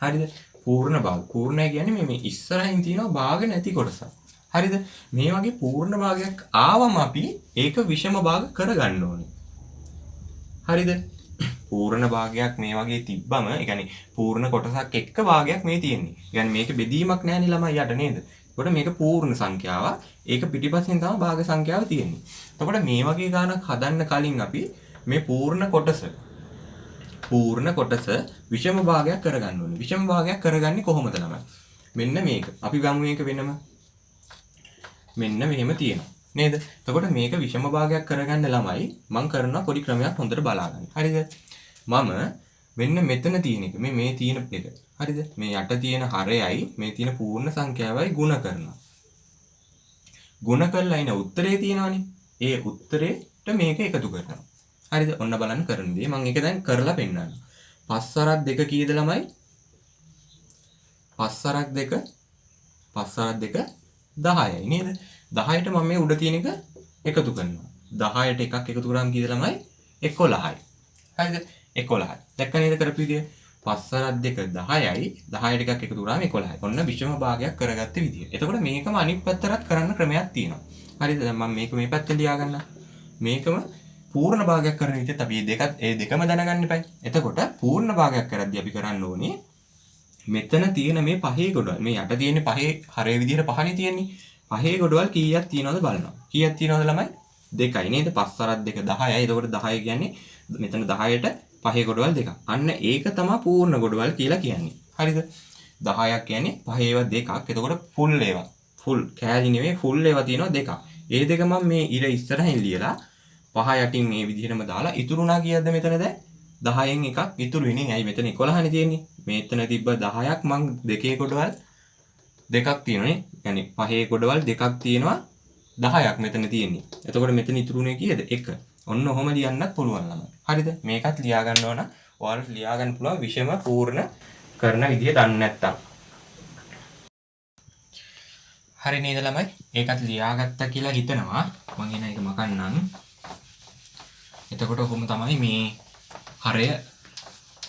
හරිද? පූර්ණ භාග. පූර්ණයි කියන්නේ මේ ඉස්සරහින් තියෙන භාග නැති කොටස. හරිද? මේ වගේ පූර්ණ භාගයක් ආවම අපි ඒක විෂම භාග කරගන්න ඕනේ. හරිද? පූර්ණ භාගයක් මේ වගේ තිබ්බම, ඒ කියන්නේ පූර්ණ කොටසක් එක්ක භාගයක් මේ තියෙන්නේ. ඒ කියන්නේ මේක බෙදීමක් නැහැනේ ළමයි යට නේද? එතකොට මේක පූර්ණ සංඛ්‍යාවක්. ඒක පිටිපස්සෙන් තමයි භාග සංඛ්‍යාව තියෙන්නේ. එතකොට මේ වගේ ගානක් හදන්න කලින් අපි මේ පූර්ණ කොටස විෂම භාගයක් කරගන්න ඕනේ. විෂම භාගයක් කරගන්නේ කොහොමද ළමයි? මෙන්න මේක. අපි ගමු මේක වෙනම. මෙන්න මෙහෙම තියෙනවා. නේද? එතකොට මේක විෂම භාගයක් කරගන්න ළමයි මම කරන පොඩි ක්‍රමයක් හොඳට බලාගන්න. හරිද? මම මෙන්න මෙතන තියෙන එක මේ තියෙන එක. හරිද? මේ යට තියෙන හරයයි මේ තියෙන පූර්ණ සංඛ්‍යාවයි ಗುಣ කරනවා. ಗುಣ කරලා එන උත්තරේ තියෙනවනේ. ඒ උත්තරේට මේක එකතු කරනවා. හරිද? ඔන්න බලන්න කරන දේ. මම ඒක දැන් කරලා පෙන්නන්නම්. 5 වරක් 2 කීයද ළමයි? 5 වරක් 2 10යි නේද? 10ට මම මේ උඩ තියෙන එක එකතු කරනවා. 10ට එකක් එකතු කරාම කීයද ළමයි? 11යි. හරිද? 11යි. දැක්ක නේද කරපු විදිය? 5 වරක් 2 10යි. 10ට එකක් එකතු කරාම 11යි. ඔන්න විෂම භාගයක් කරගත්ත විදිය. එතකොට මේකම අනිත් පැත්තටත් කරන්න ක්‍රමයක් තියෙනවා. හරිද? දැන් මම මේක මේ පැත්තෙන් ලියා ගන්නම්. මේකම පූර්ණ භාගයක් කරන විදිහත් අපි ඒ දෙකම දැනගන්න එපයි. එතකොට පූර්ණ භාගයක් කරද්දී අපි කරන්න ඕනේ මෙතන තියෙන මේ පහේ ගොඩවල්. මේ යට තියෙන පහේ හරය විදිහට පහනේ තියෙන්නේ. පහේ ගොඩවල් කීයක් තියෙනවද බලනවා. කීයක් තියෙනවද ළමයි? 2යි නේද? 5 වරක් 2 10යි. එතකොට 10 කියන්නේ මෙතන 10ට පහේ ගොඩවල් 2ක්. අන්න ඒක තමයි පූර්ණ ගොඩවල් කියලා කියන්නේ. හරිද? 10ක් කියන්නේ පහේව 2ක්. එතකොට ෆුල් ඒවා. ෆුල් කෑලි නෙවෙයි ෆුල් ඒවා තියෙනවා 2ක්. ඒ දෙක මම මේ ඉර ඉස්සරහින් ලියලා පහ යටින් මේ විදිහටම දාලා ඉතුරුනා කීයද මෙතන දැන් 10න් එකක් ඉතුරු වෙන්නේ. ඇයි මෙතන 11නේ තියෙන්නේ. මෙතන තිබ්බ 10ක් මං දෙකේ ගොඩවල් දෙකක් තියෙනනේ. يعني පහේ ගොඩවල් දෙකක් තියෙනවා 10ක් මෙතන තියෙන්නේ. එතකොට මෙතන ඉතුරුනේ කීයද? 1. ඔන්න ඔහොම ලියන්නත් පුළුවන් ළමයි. හරිද? මේකත් ලියා ගන්න ඕන. ඔයාලට ලියා ගන්න පුළුවන් විෂම පූර්ණ කරන විදිය දන්නේ නැත්තම්. හරි නේද ළමයි? ඒකත් ලියාගත්තා කියලා හිතනවා. මං එන එක මකන්නම්. එතකොට ඔහොම තමයි මේ හරය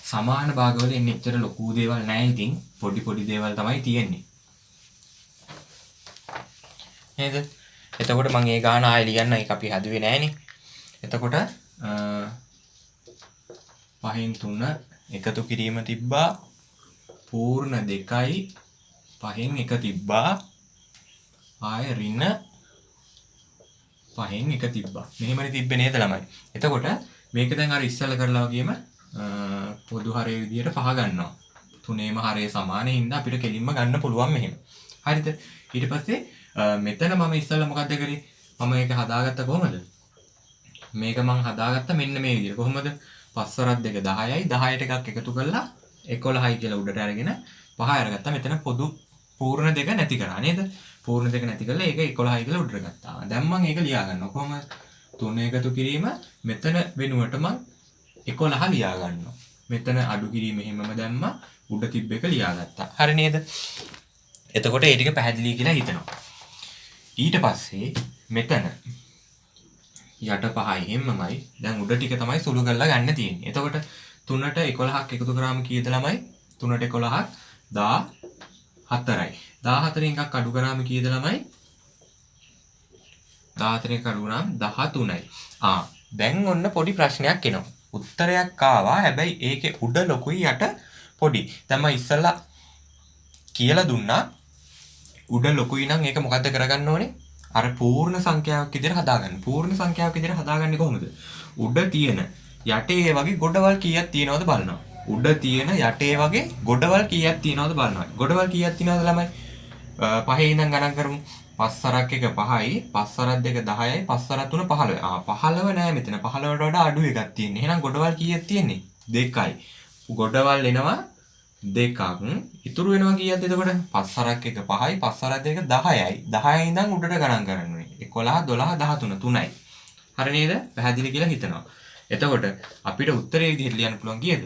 සමාන භාගවල එන්නේ. එච්චර ලොකු දේවල් නැහැ. ඉතින් පොඩි දේවල් තමයි තියෙන්නේ. නේද? එතකොට මම ඒ ගාන ආයෙ ලියන්න. ඒක අපි හදුවේ නැහනේ. එතකොට 5න් 3 එකතු කිරීම තිබ්බා. පූර්ණ 2යි 5න් 1 තිබ්බා. ආයෙ ඍණ 5න් 1 තිබ්බා. මෙහෙමනේ තිබ්බේ නේද ළමයි? එතකොට මේක දැන් අර ඉස්සෙල්ලා කරලා වගේම පොදු හරය විදියට පහ ගන්නවා. තුනේම හරය සමානෙ හින්දා අපිට කෙලින්ම ගන්න පුළුවන් මෙහෙම. හරිද? ඊට පස්සේ මෙතන මම ඉස්සෙල්ලා මොකද්ද කරේ? මම මේක හදාගත්ත කොහමද? මේක මම හදාගත්ත මෙන්න මේ විදියට. කොහොමද? 5 වරක් 2 10යි 10ට එකක් එකතු කරලා 11යි කියලා උඩට අරගෙන 5 අරගත්තා. මෙතන පොදු පූර්ණ දෙක නැති කරා නේද? පූර්ණ දෙක නැති කරලා ඒක 11යි කියලා උඩට ගත්තා. දැන් මම ඒක ලියා ගන්නවා. කොහොමද? 3 එකතු කිරීම මෙතන වෙනුවට මම 11 ලියා ගන්නවා. මෙතන අඩු කිරීම එහෙමම දැම්මා. උඩ තිබ්බ එක ලියාගත්තා. හරි නේද? එතකොට ඒ ටික පැහැදිලි කියලා හිතනවා. ඊට පස්සේ මෙතන යට 5යි හැමමයි. දැන් උඩ ටික තමයි සුළු කරලා ගන්න තියෙන්නේ. එතකොට 3ට 11ක් එකතු කරාම කීයද ළමයි? 3ට 11ක් 14යි. 14න් එකක් අඩු කරාම කීයද ළමයි? 14න් එකක් අඩු කරාම 13යි. දැන් ඔන්න පොඩි ප්‍රශ්නයක් එනවා. උත්තරයක් ආවා. හැබැයි ඒකේ උඩ ලොකුයි යට පොඩි. දැන් මම ඉස්සලා කියලා දුන්නා උඩ ලොකුයි නම් ඒක මොකද්ද කරගන්න ඕනේ? අර පූර්ණ සංඛ්‍යාවක් විදිහට හදාගන්න. පූර්ණ සංඛ්‍යාවක් විදිහට හදාගන්නේ කොහොමද? උඩ තියෙන යටේ වගේ ගොඩවල් කීයක් තියෙනවද බලනවා. උඩ තියෙන යටේ වගේ ගොඩවල් කීයක් තියෙනවද බලනවා. ගොඩවල් කීයක් තියෙනවද ළමයි? 5 ඉඳන් ගණන් කරමු. 5 වරක් 1 5යි, 5 වරක් 2 10යි, 5 වරක් 3 15යි. 15 නෑ මෙතන. 15ට වඩා අඩු එකක් තියෙන්නේ. එහෙනම් ගොඩවල් කීයක් තියෙන්නේ? 2යි. ගොඩවල් එනවා 2ක්. ඉතුරු වෙනවා කීයක්ද එතකොට? 5 වරක් 1 5යි, 5 වරක් 2 10යි. 10 ඉඳන් උඩට ගණන් කරන්න ඕනේ. 11 12 13 3යි. හරි නේද? පැහැදිලි කියලා හිතනවා. එතකොට අපිට උත්තරේ විදිහට ලියන්න පුළුවන් කීයද?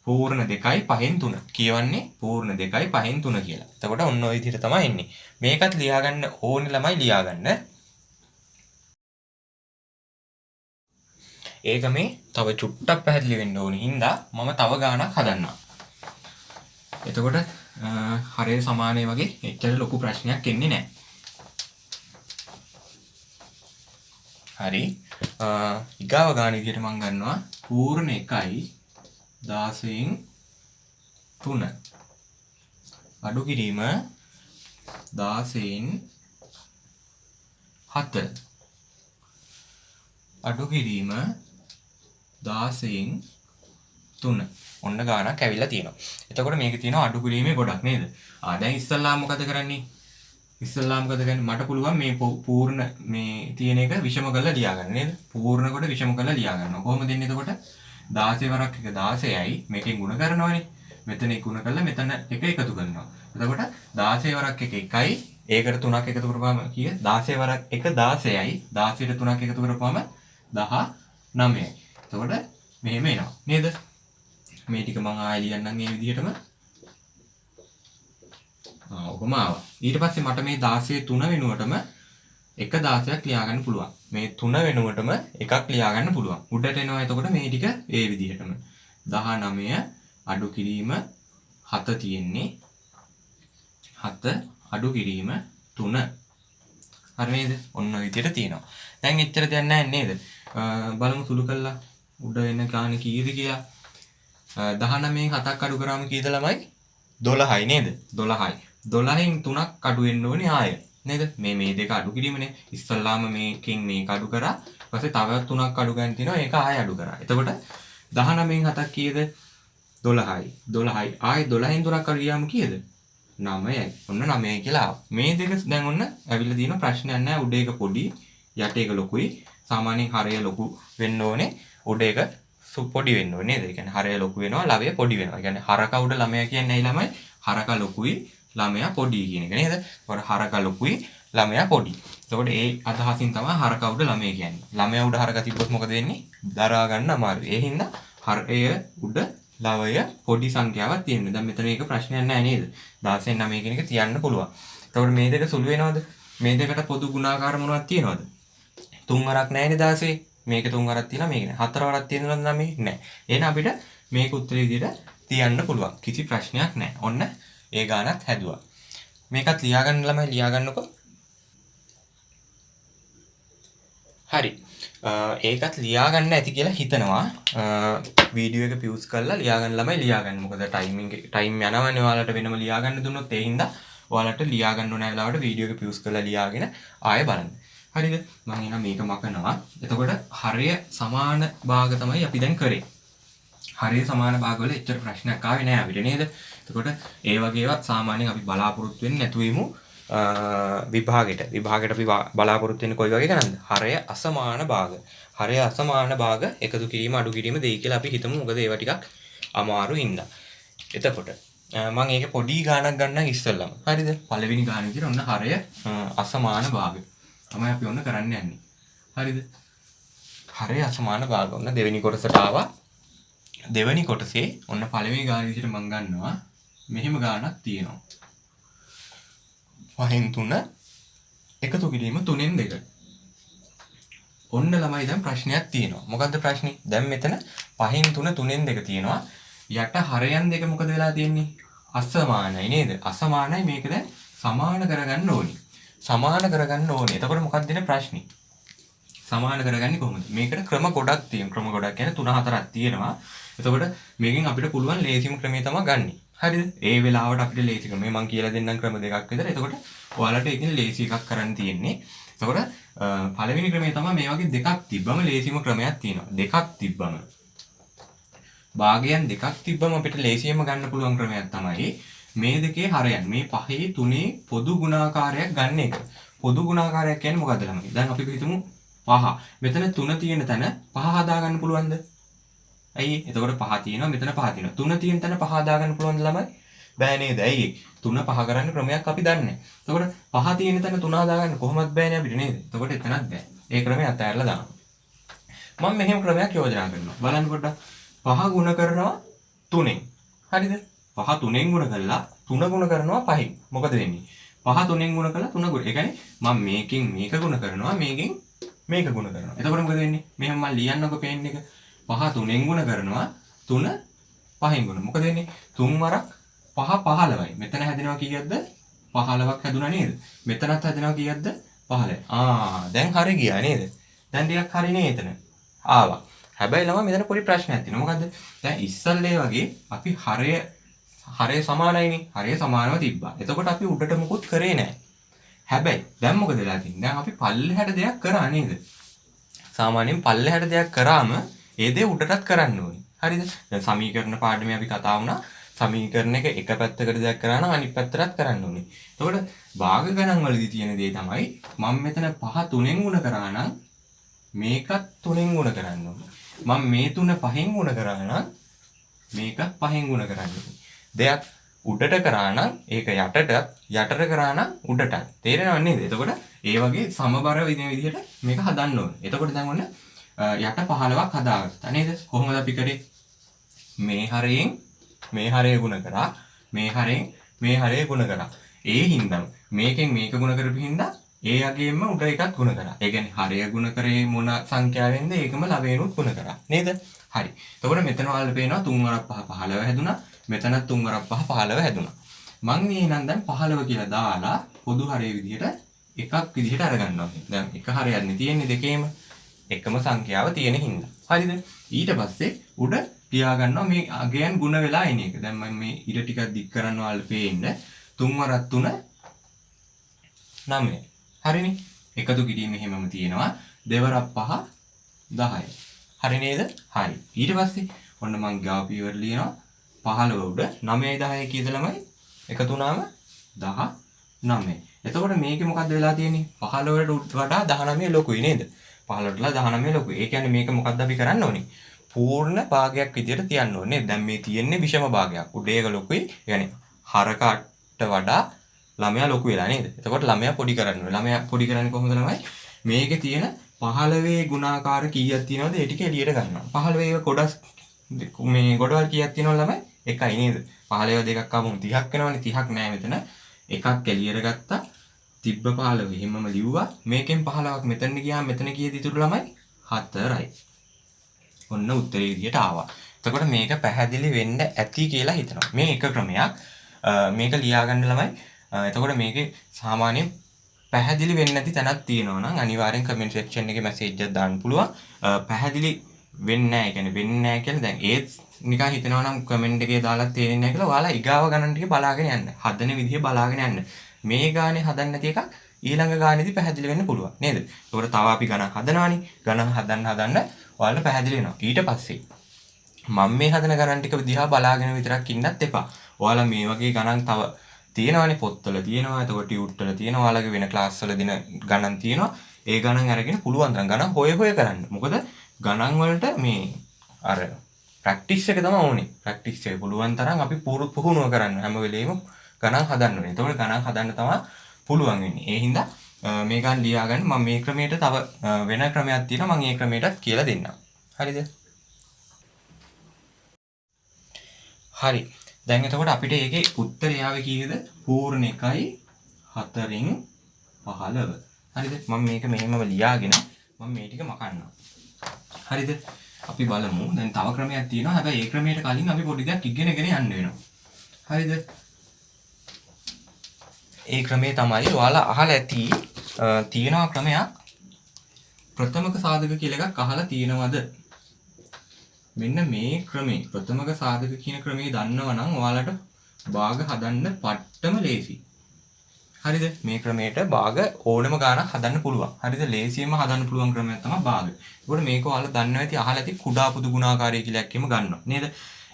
පූර්ණ 2යි 5න් 3. කියවන්නේ පූර්ණ 2යි 5න් 3 කියලා. එතකොට ඔන්න ඔය විදිහට තමයි එන්නේ. මේකත් ලියාගන්න ඕනේ ළමයි ලියාගන්න. ඒක මේ තව චුට්ටක් පැහැදිලි වෙන්න ඕනේ හින්දා මම තව ගාණක් හදන්නම්. එතකොට හරය සමානයි වගේ එච්චර ලොකු ප්‍රශ්නයක් එන්නේ නැහැ. හරි. ඊගාව ගාන විදිහට මම ගන්නවා පූර්ණ 1යි 16න් 3 අඩු කිරීම 16න් 7 අඩු කිරීම 16න් 3 ඔන්න ගානක් ඇවිල්ලා තියෙනවා. එතකොට මේකේ තියෙනවා අඩු කිරීමේ ගොඩක් නේද? දැන් ඉස්සල්ලාම මොකද කරන්නේ? ඉස්සල්ලාම මොකද කරන්නේ? මට පුළුවන් මේ පූර්ණ මේ තියෙන එක විෂම කරලා ලියා ගන්න නේද? පූර්ණ කොට විෂම කරලා ලියා ගන්නවා. කොහොමද දෙන්නේ එතකොට? 16 වරක් 1 16යි මේකෙන් ගුණ කරනවනේ. මෙතන ගුණ කරලා මෙතන එක එකතු කරනවා. එතකොට 16 වරක් 1 1යි ඒකට 3ක් එකතු කරපුවාම කීය? 16 වරක් 1 16යි 16ට 3ක් එකතු කරපුවාම 19යි. එතකොට මෙහෙම එනවා නේද? මේ ටික මම ආයෙ ලියන්නම් මේ විදිහටම. ඔකම ආවා. ඊට පස්සේ මට මේ 16 3 වෙනුවටම 1 16ක් ලියා ගන්න පුළුවන්. මේ 3 වෙනුවටම එකක් ලියා ගන්න පුළුවන්. උඩට එනවා එතකොට මේ ටික ඒ විදිහටම. 19 අඩු කිරීම 7 තියෙන්නේ. 7 අඩු කිරීම 3. හරි නේද? ඔන්න ඔය විදිහට තියෙනවා. දැන් එච්චර දෙයක් නැහැ නේද? බලමු සුළු කළා. උඩ එන ගාන කීයද කියලා. 19න් 7ක් අඩු කරාම කීයද ළමයි? 12යි නේද? 12යි. 12න් 3ක් අඩු වෙන්න ඕනේ ආයෙ. නේද? මේ දෙක අඩු කිරීමනේ. ඉස්සල්ලාම මේකෙන් මේක අඩු කරා. ඊපස්සේ තව 3ක් අඩු ගන්න තියෙනවා. ඒක ආයෙ අඩු කරා. එතකොට 19න් 7ක් කීයද? 12යි. 12යි. ආයෙ 12න් 3ක් අඩු ගියාම කීයද? 9යි. ඔන්න 9යි කියලා ආවා. මේ දෙක දැන් ඔන්න ඇවිල්ලා තියෙන ප්‍රශ්නයක් නැහැ. උඩ එක පොඩි, යට එක ලොකුයි. සාමාන්‍යයෙන් හරය ලොකු වෙන්න ඕනේ. උඩ එක පොඩි වෙන්න ඕනේ නේද? ඒ කියන්නේ හරය ලොකු වෙනවා, ලවය පොඩි වෙනවා. ඒ කියන්නේ හරක උඩ ළමයා කියන්නේ ඇයි ළමයි? හරක ලොකුයි, ළමයා පොඩි කියන එක නේද? ඒකට හරක ලොකුයි, ළමයා පොඩි. එතකොට ඒ අදහසින් තමයි හරක උඩ ළමයා කියන්නේ. ළමයා උඩ හරක තිබ්බොත් මොකද වෙන්නේ? දරා ගන්න අමාරුයි. ඒ හින්දා හරය උඩ ලවය පොඩි සංඛ්‍යාවක් තියෙනවා. දැන් මෙතන මේක ප්‍රශ්නයක් නෑ නේද? 16න් 9 කියන එක තියන්න පුළුවන්. එතකොට මේ දෙක සුළු වෙනවද? මේ දෙකට පොදු ගුණාකාර මොනවද තියෙනවද? 3 වරක් නෑනේ 16. මේක 3 වරක් තියෙනවා මේක නෑ. 4 වරක් තියෙනවද 9? නෑ. එහෙනම් අපිට මේක උත්තරේ විදිහට තියන්න පුළුවන්. කිසි ප්‍රශ්නයක් නෑ. ඔන්න ඒ ගානත් හැදුවා. මේකත් ලියා ගන්න ළමයි ලියා ගන්නකො. හරි. ඒකත් ලියා ගන්න ඇති කියලා හිතනවා. වීඩියෝ එක පියුස් කරලා ලියා ගන්න ළමයි ලියා ගන්න. මොකද ටයිම් යනවනේ ඔයාලට වෙනම ලියා ගන්න දුන්නොත් ඒ හින්දා ඔයාලට ලියා ගන්න ඕන වෙලාවට වීඩියෝ එක පියුස් කරලා ලියාගෙන ආයෙ බලන්න. හරිද? මම එහෙනම් මේක මකනවා. එතකොට හරය සමාන භාග තමයි අපි දැන් කරේ. හරය සමාන භාග වල එච්චර ප්‍රශ්නයක් ආවේ නෑ අපිට නේද? එතකොට ඒ වගේ ඒවා සාමාන්‍යයෙන් අපි බලාපොරොත්තු වෙන්නේ නැතුව ඉමු. විභාගෙට අපි බලාපොරොත්තු වෙන්නේ කොයි වගේ කරන්නද? හරය අසමාන භාග. හරය අසමාන භාග එකතු කිරීම අඩු කිරීම දෙයි කියලා අපි හිතමු. මොකද ඒවා ටිකක් අමාරු හින්දා. එතකොට මම ඒක පොඩි ගාණක් ගන්නම් ඉස්සෙල්ලම. හරිද? පළවෙනි ගාණ විදිහට ඔන්න හරය අසමාන භාග. තමයි අපි ඔන්න කරන්න යන්නේ. හරිද? හරය අසමාන භාග. ඔන්න දෙවෙනි කොටසට ආවා. දෙවෙනි කොටසේ ඔන්න පළවෙනි ගාණ විදිහට මම ගන්නවා. මෙහෙම ගාණක් තියෙනවා. 5න් 3 එකතු කිරීම 3න් 2. ඔන්න ළමයි දැන් ප්‍රශ්නයක් තියෙනවා. මොකද්ද ප්‍රශ්නේ? දැන් මෙතන 5න් 3 3න් 2 තියෙනවා. යට හරයන් දෙක මොකද වෙලා තියෙන්නේ? අසමානයි නේද? අසමානයි මේක දැන් සමාන කරගන්න ඕනේ. සමාන කරගන්න ඕනේ. එතකොට මොකක්ද දෙන ප්‍රශ්නේ? සමාන කරගන්නේ කොහොමද? මේකට ක්‍රම ගොඩක් තියෙනවා. ක්‍රම ගොඩක් කියන්නේ 3 4ක් තියෙනවා. එතකොට මේකෙන් අපිට පුළුවන් ලේසිම ක්‍රමය තමයි ගන්නෙ. හරිද? ඒ වෙලාවට අපිට ලේසි ක්‍රමය මම කියලා දෙන්නම් ක්‍රම දෙකක් විතර. එතකොට ඔයාලට ඒකෙන් ලේසි එකක් කරන්න තියෙන්නේ. එතකොට පළවෙනි ක්‍රමය තමයි මේ වගේ දෙකක් තිබ්බම ලේසිම ක්‍රමයක් තියෙනවා. දෙකක් තිබ්බම භාගයන් දෙකක් තිබ්බම අපිට ලේසියෙන්ම ගන්න පුළුවන් ක්‍රමයක් තමයි මේ දෙකේ හරයන් මේ 5 3 පොදු ගුණාකාරයක් ගන්න එක. පොදු ගුණාකාරයක් කියන්නේ මොකද්ද ළමයි? දැන් අපි හිතමු 5. මෙතන 3 තියෙන තැන 5 හදා ගන්න පුළුවන්ද? ඇයි? එතකොට 5 තියෙනවා මෙතන 5 තියෙනවා. 3 තියෙන තැන 5 හදා ගන්න පුළුවන්ද ළමයි? බෑ නේද? ඇයි? 3 5 කරන්න ක්‍රමයක් අපි දන්නේ. එතකොට 5 තියෙන තැන 3 හදා ගන්න කොහොමද බෑනේ අපිට නේද? එතකොට එතනත් බෑ. ඒ ක්‍රමය අතහැරලා දානවා. මම මෙහෙම ක්‍රමයක් යෝජනා කරනවා. බලන්න පොඩ්ඩක්. 5 ගුණ කරනවා 3ෙන්. හරිද? 5 3ෙන් ගුණ කළා 3 ගුණ කරනවා 5ෙන්. මොකද වෙන්නේ? 5 3ෙන් ගුණ කළා 3 ගුණ. ඒ කියන්නේ මම මේකෙන් මේක ගුණ කරනවා මේකෙන් මේක ගුණ කරනවා. එතකොට මොකද වෙන්නේ? මෙහෙම මම ලියන්නකො පේන් එක. 5 3ෙන් ගුණ කරනවා 3 5ෙන් ගුණ. මොකද වෙන්නේ? 3 වරක් 5 15යි. මෙතන හැදෙනවා කීයක්ද? 15ක් හැදුනා නේද? මෙතනත් හැදෙනවා කීයක්ද? 15. දැන් හරි ගියා නේද? දැන් ටිකක් හරි නේ එතන. ආවා. හැබැයි ළමයි මෙතන පොඩි ප්‍රශ්නයක් තියෙනවා. මොකද්ද? දැන් ඉස්සල්ලේ වගේ අපි හරය සමානයිනේ. හරය සමානව තිබ්බා. එතකොට අපි උඩට මුකුත් කරේ නැහැ. හැබැයි දැන් මොකද වෙලා තියෙන්නේ? දැන් අපි පල්ලෙහාට දෙයක් කරා නේද? සාමාන්‍යයෙන් පල්ලෙහාට දෙයක් කරාම ඒ දේ උඩටත් කරන්න ඕනේ. හරිද? දැන් සමීකරණ පාඩමේ අපි කතා වුණා. සමීකරණ එක පැත්තකට දෙයක් කරා නම් අනිත් පැත්තටත් කරන්න ඕනේ. එතකොට භාග ගණන් වලදී තියෙන දේ තමයි මම මෙතන 5 3ෙන් ගුණ කරා නම් මේකත් 3ෙන් ගුණ කරන්න ඕනේ. මම මේ 3 5ෙන් ගුණ කරා නම් මේකත් 5ෙන් ගුණ කරන්න ඕනේ. දෙයක් උඩට කරා නම් ඒක යටට කරා නම් උඩටත්. තේරෙනව නේද? එතකොට ඒ වගේ සමබර විදිහට මේක හදන්න ඕනේ. එතකොට දැන් ඔන්න යට 15ක් හදාගත්තා නේද? කොහොමද අපි කරේ? මේ හරයෙන් මේ හරය ගුණ කරා, මේ හරයෙන් මේ හරය ගුණ කරා. ඒ හින්දා මේකෙන් මේක ගුණ කරපු හින්දා ඒ යගේම උඩ එකක් ගුණ කරා. ඒ කියන්නේ හරය ගුණ කරේ මොන සංඛ්‍යාවෙන්ද? ඒකම ලවේනුත් ගුණ කරා. නේද? හරි. එතකොට මෙතන ඔයාලට පේනවා 3 වරක් 5 15 හැදුනා. මෙතනත් 3 වරක් 5 15 හැදුනා. මම මේ නම් දැන් 15 කියලා දාලා පොදු හරය විදිහට එකක් විදිහට අරගන්නවා. දැන් එක හරයක් නේ තියෙන්නේ දෙකේම. එකම සංඛ්‍යාව තියෙන හින්දා. හරිද? ඊට පස්සේ උඩ තියා ගන්නවා මේ අගයන් ගුණ වෙලා එන එක. දැන් මම මේ ඉර ටිකක් දික් කරන්න ඔයාලට පේන්න 3 වරක් 3 9. හරිනේ? එකතු කිරීම එහෙමම තියෙනවා. දෙවරක් 5 10. හරි නේද? හරි. ඊට පස්සේ ඔන්න මම ගාව පියවර ලියනවා 15 උඩ 9යි 10යි කීයද ළමයි? එකතු වුණාම 19. එතකොට මේකේ මොකද්ද වෙලා තියෙන්නේ? 15ට වඩා 19 ලොකුයි නේද? 15ට වඩා 19 ලොකුයි. ඒ කියන්නේ මේක මොකද්ද අපි කරන්න ඕනේ? පූර්ණ භාගයක් විදිහට තියන්න ඕනේ. දැන් මේ තියෙන්නේ විෂම භාගයක්. උඩ ඒක ලොකුයි. ඒ කියන්නේ හරකට වඩා ළමයා ලොකු වෙලා නේද? එතකොට ළමයා පොඩි කරන්න ඕනේ. ළමයා පොඩි කරන්නේ කොහොමද ළමයි? මේකේ තියෙන 15 ගුණාකාර කීයක් තියෙනවද? ඒ ටික එළියට ගන්නවා. 15 කොටස් මේ ගොඩවල් කීයක් තියෙනවද ළමයි? එකයි නේද? 15 දෙකක් ආවම 30ක් වෙනවනේ. 30ක් නෑ මෙතන. එකක් එළියට ගත්තා. තිබ්බ 15 එහෙමම ලිව්වා. මේකෙන් 15ක් මෙතන ගියාම මෙතන කීයද ඉතුරු ළමයි? 4යි. ඔන්න උත්තරේ විදියට ආවා. එතකොට මේක පැහැදිලි වෙන්න ඇති කියලා හිතනවා. මේ එක ක්‍රමයක්. මේක ලියා ගන්න ළමයි. එතකොට මේකේ සාමාන්‍යයෙන් පැහැදිලි වෙන්නේ නැති තැනක් තියෙනවා නම් අනිවාර්යෙන් කමෙන්ට් සෙක්ෂන් එකේ මැසේජ් එකක් දාන්න පුළුවන්. පැහැදිලි වෙන්නේ නැහැ. ඒ කියන්නේ වෙන්නේ නැහැ කියලා දැන් ඒත් නිකන් හිතනවා නම් කමෙන්ට් එකේ දාලා තේරෙන්නේ නැහැ කියලා ඔයාලා ඊගාව ගණන් ටික බලාගෙන යන්න. හදන විදිහ බලාගෙන යන්න. මේ ගානේ හදන්න නැති එකක් ඊළඟ ගානේදී පැහැදිලි වෙන්න පුළුවන් නේද? ඒකට තව අපි ගණන් හදනවානේ. ගණන් හදන්න ඔයාලට පැහැදිලි වෙනවා. ඊට පස්සේ මම මේ හදන ගණන් ටික දිහා බලාගෙන විතරක් ඉන්නත් එපා. ඔයාලා මේ වගේ ගණන් තව තියෙනවානේ පොත්වල තියෙනවා. එතකොට ටියුට් වල තියෙනවා. ඔයාලගේ වෙන ක්ලාස් වල දෙන ගණන් තියෙනවා. ඒ ගණන් අරගෙන පුළුවන් තරම් ගණන් හොය කරන්න. මොකද ගණන් වලට මේ අර ප්‍රැක්ටිස් එක තමයි ඕනේ. ප්‍රැක්ටිස් එක පුළුවන් තරම් අපි පුහුණුව කරන්න හැම වෙලෙම ගණන් හදන්න ඕනේ. එතකොට ගණන් හදන්න තමයි පුළුවන් වෙන්නේ. ඒ හින්දා මේ ගණන් ලියා ගන්න. මම මේ ක්‍රමයට තව වෙන ක්‍රමයක් තියෙනවා. මම ඒ ක්‍රමයටත් කියලා දෙන්නම්. හරිද? හරි. දැන් එතකොට අපිට ඒකේ උත්තරය ආවේ කීයද? පූර්ණ 1යි 4න් 15. හරිද? මම මේක මෙහෙමම ලියාගෙන මම මේ ටික මකන්නම්. හරිද? අපි බලමු. දැන් තව ක්‍රමයක් තියෙනවා. හැබැයි ඒ ක්‍රමයට කලින් අපි පොඩි දෙයක් ඉගෙනගෙන යන්න වෙනවා. හරිද? ඒ ක්‍රමේ තමයි ඔයාලා අහලා ඇති තියෙනවා ක්‍රමයක්. ප්‍රථමක සාධක කියලා එකක් අහලා තියෙනවද? මෙන්න මේ ක්‍රමේ ප්‍රථමක සාධක කියන ක්‍රමේ දන්නවනම් ඔයාලට භාග හදන්න පට්ටම ලේසි. හරිද? මේ ක්‍රමයට භාග ඕනම ගාණක් හදන්න පුළුවන්. හරිද? ලේසියෙන්ම හදන්න පුළුවන් ක්‍රමයක් තමයි භාග. ඒකට මේක ඔයාලා දන්නවා ඇති අහලා ඇති කුඩා පොදු ගුණාකාරය කියලා එකක්ම ගන්නවා. නේද?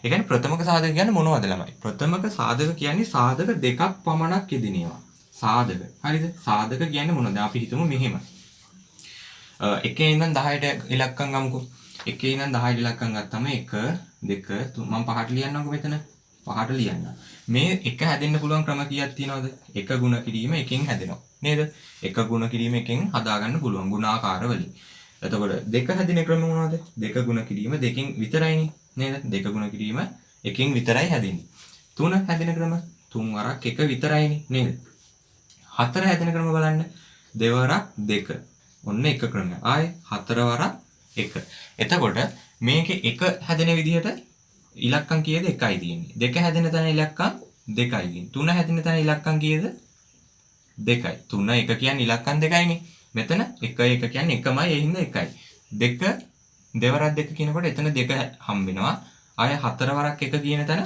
ඒ කියන්නේ ප්‍රථමක සාධක කියන්නේ මොනවද ළමයි? ප්‍රථමක සාධක කියන්නේ සාධක දෙකක් පමණක් යෙදෙනවා. සාධක. හරිද? සාධක කියන්නේ මොනවද? අපි හිතමු මෙහෙම. 1 ඉඳන් 10ට ඉලක්කම් ගමුකෝ. 1 ඉඳන් 10ට ඉලක්කම් ගත්තම 1 2 3 මම පහට ලියන්නම්කෝ මෙතන. පහට ලියන්න. මේ එක හැදෙන්න පුළුවන් ක්‍රම කීයක් තියෙනවද? එක ගුණ කිරීම එකෙන් හැදෙනවා. නේද? එක ගුණ කිරීම එකෙන් හදාගන්න පුළුවන් ගුණාකාර වලින්. එතකොට දෙක හැදෙන ක්‍රම මොනවද? දෙක ගුණ කිරීම දෙකෙන් විතරයිනේ. නේද? දෙක ගුණ කිරීම එකෙන් විතරයි හැදෙන්නේ. 3 හැදෙන ක්‍රම 3 වරක් එක විතරයිනේ. නේද? 4 හැදෙන ක්‍රම බලන්න. දෙවරක් 2. ඔන්න එක ක්‍රමයක්. ආයේ 4 වරක් 1. එතකොට මේකේ එක හැදෙන විදිහට ඉලක්කම් කීයද? 1යි තියෙන්නේ. දෙක හැදෙන තැන ඉලක්කම් 2යි. 3 හැදෙන තැන ඉලක්කම් කීයද? 2යි. 3 1 කියන්නේ ඉලක්කම් 2යිනේ. මෙතන 1 1 කියන්නේ 1මයි ඒ හින්දා 1යි. 2 දෙවරක් 2 කියනකොට එතන 2 හම්බ වෙනවා. ආය 4 වරක් 1 කියන තැන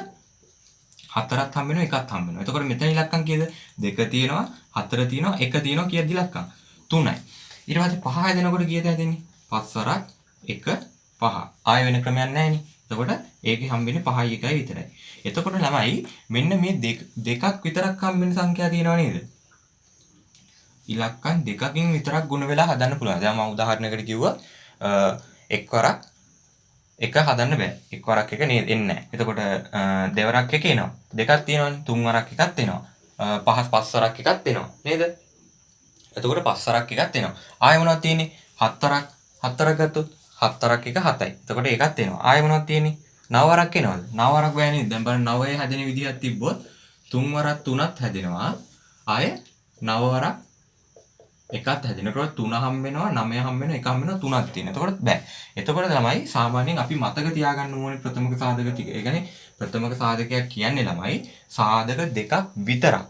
4ක් හම්බ වෙනවා 1ක් හම්බ වෙනවා. එතකොට මෙතන ඉලක්කම් කීයද? 2 තියෙනවා 4 තියෙනවා 1 තියෙනවා කීයද ඉලක්කම්? 3යි. ඊට පස්සේ 5 හැදෙනකොට කීයද හැදෙන්නේ? 5 වරක් 1 5. ආය වෙන ක්‍රමයක් නැහැ නේ. එතකොට ඒකේ හම්බෙන්නේ 5යි 1යි විතරයි. එතකොට ළමයි මෙන්න මේ දෙකක් විතරක් හම්බෙන සංඛ්‍යා තියෙනව නේද? ඉලක්කම් දෙකකින් විතරක් ගුණ වෙලා හදන්න පුළුවන්. දැන් මම උදාහරණයකට කිව්වා එක් වරක් එක හදන්න බෑ. එක් වරක් එක නේද එන්නේ නැහැ. එතකොට දෙවරක් එක එනවා. දෙකක් තියෙනවනේ. තුන් වරක් එකක් එනවා. පස් වරක් එකක් එනවා. නේද? එතකොට පස් වරක් එකක් එනවා. ආයෙ මොනවද තියෙන්නේ? හතරක් ගත්තොත් හතරක් එක 7යි. එතකොට ඒකත් එනවා. ආයෙ මොනවද තියෙන්නේ? 9 වරක් එනවද? 9 වරක් බෑ නේද? දැන් බලන්න 9 හැදෙන විදිහක් තිබ්බොත් 3 වරක් 3ත් හැදෙනවා. ආයෙ 9 වරක් එකක් හැදෙනකොට 3 හම්බ වෙනවා 9 හම්බ වෙනවා 1 හම්බ වෙනවා 3ක් තියෙනවා. එතකොට බෑ. එතකොට ළමයි සාමාන්‍යයෙන් අපි මතක තියාගන්න ඕනේ ප්‍රථමක සාධක ටික. ඒ කියන්නේ ප්‍රථමක සාධකයක් කියන්නේ ළමයි සාධක දෙකක් විතරක්.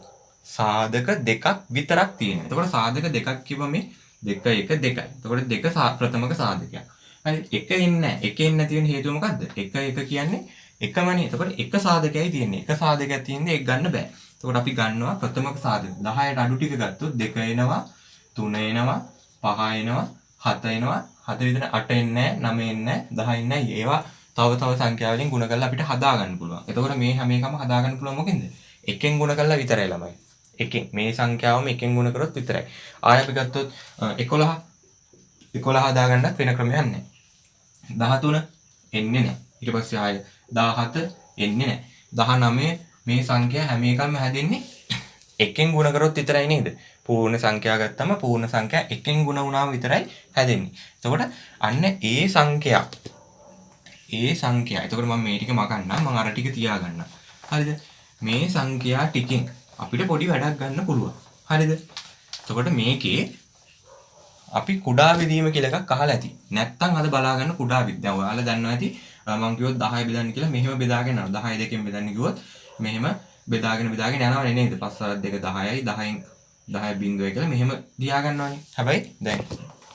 සාධක දෙකක් විතරක් තියෙනවා. එතකොට සාධක දෙකක් කිව්වම මේ 2 1 2යි. එතකොට දෙක ප්‍රථමක සාධකයක්. හරි එක එන්නේ නැහැ. එක එන්නේ නැති වෙන හේතුව මොකද්ද? 1 1 කියන්නේ එකමනේ. එතකොට එක සාධකයයි තියෙන්නේ. එක සාධකයක් තියෙන්නේ ඒක ගන්න බෑ. එතකොට අපි ගන්නවා ප්‍රථමක සාධක. 10ට අඩු ටික ගත්තොත් 2 එනවා 3 එනවා 5 එනවා 7 එනවා 7 විතර 8 එන්නේ නැහැ 9 එන්නේ නැහැ 10 එන්නේ නැහැ. ඒවා තව සංඛ්‍යා වලින් ගුණ කරලා අපිට හදා ගන්න පුළුවන්. එතකොට මේ හැම එකම හදා ගන්න පුළුවන් මොකෙන්ද? එකෙන් ගුණ කරලා විතරයි ළමයි. එකෙන් මේ සංඛ්‍යාවම එකෙන් ගුණ කරොත් විතරයි. ආයෙ අපි ගත්තොත් 11 හදා ගන්නත් වෙන ක්‍රමයක් නැහැ. 13 එන්නේ නැහැ. ඊට පස්සේ ආයෙ 17 එන්නේ නැහැ. 19 මේ සංඛ්‍යා හැම එකම හැදෙන්නේ එකෙන් ගුණ කරොත් විතරයි නේද? පූර්ණ සංඛ්‍යා ගත්තම පූර්ණ සංඛ්‍යා එකෙන් ගුණ වුණාම විතරයි හැදෙන්නේ. එතකොට අන්න ඒ සංඛ්‍යා. එතකොට මම මේ ටික මකන්නම් මම අර ටික තියාගන්නම්. හරිද? මේ සංඛ්‍යා ටිකෙන් අපිට පොඩි වැඩක් ගන්න පුළුවන්. හරිද? එතකොට මේකේ අපි කුඩා බෙදීම කියලා එකක් අහලා ඇති. නැත්තම් අද බලා ගන්න කුඩා බෙදීම. දැන් ඔයාලා දන්නවා ඇති මම කිව්වොත් 10 බෙදන්න කියලා මෙහෙම බෙදාගෙන යනවා. 10 දෙකෙන් බෙදන්න කිව්වොත් මෙහෙම බෙදාගෙන යනවනේ නේද? 5 2 10යි 10න් 10 බිංදුවයි කියලා මෙහෙම දියා ගන්නවනේ. හැබැයි දැන්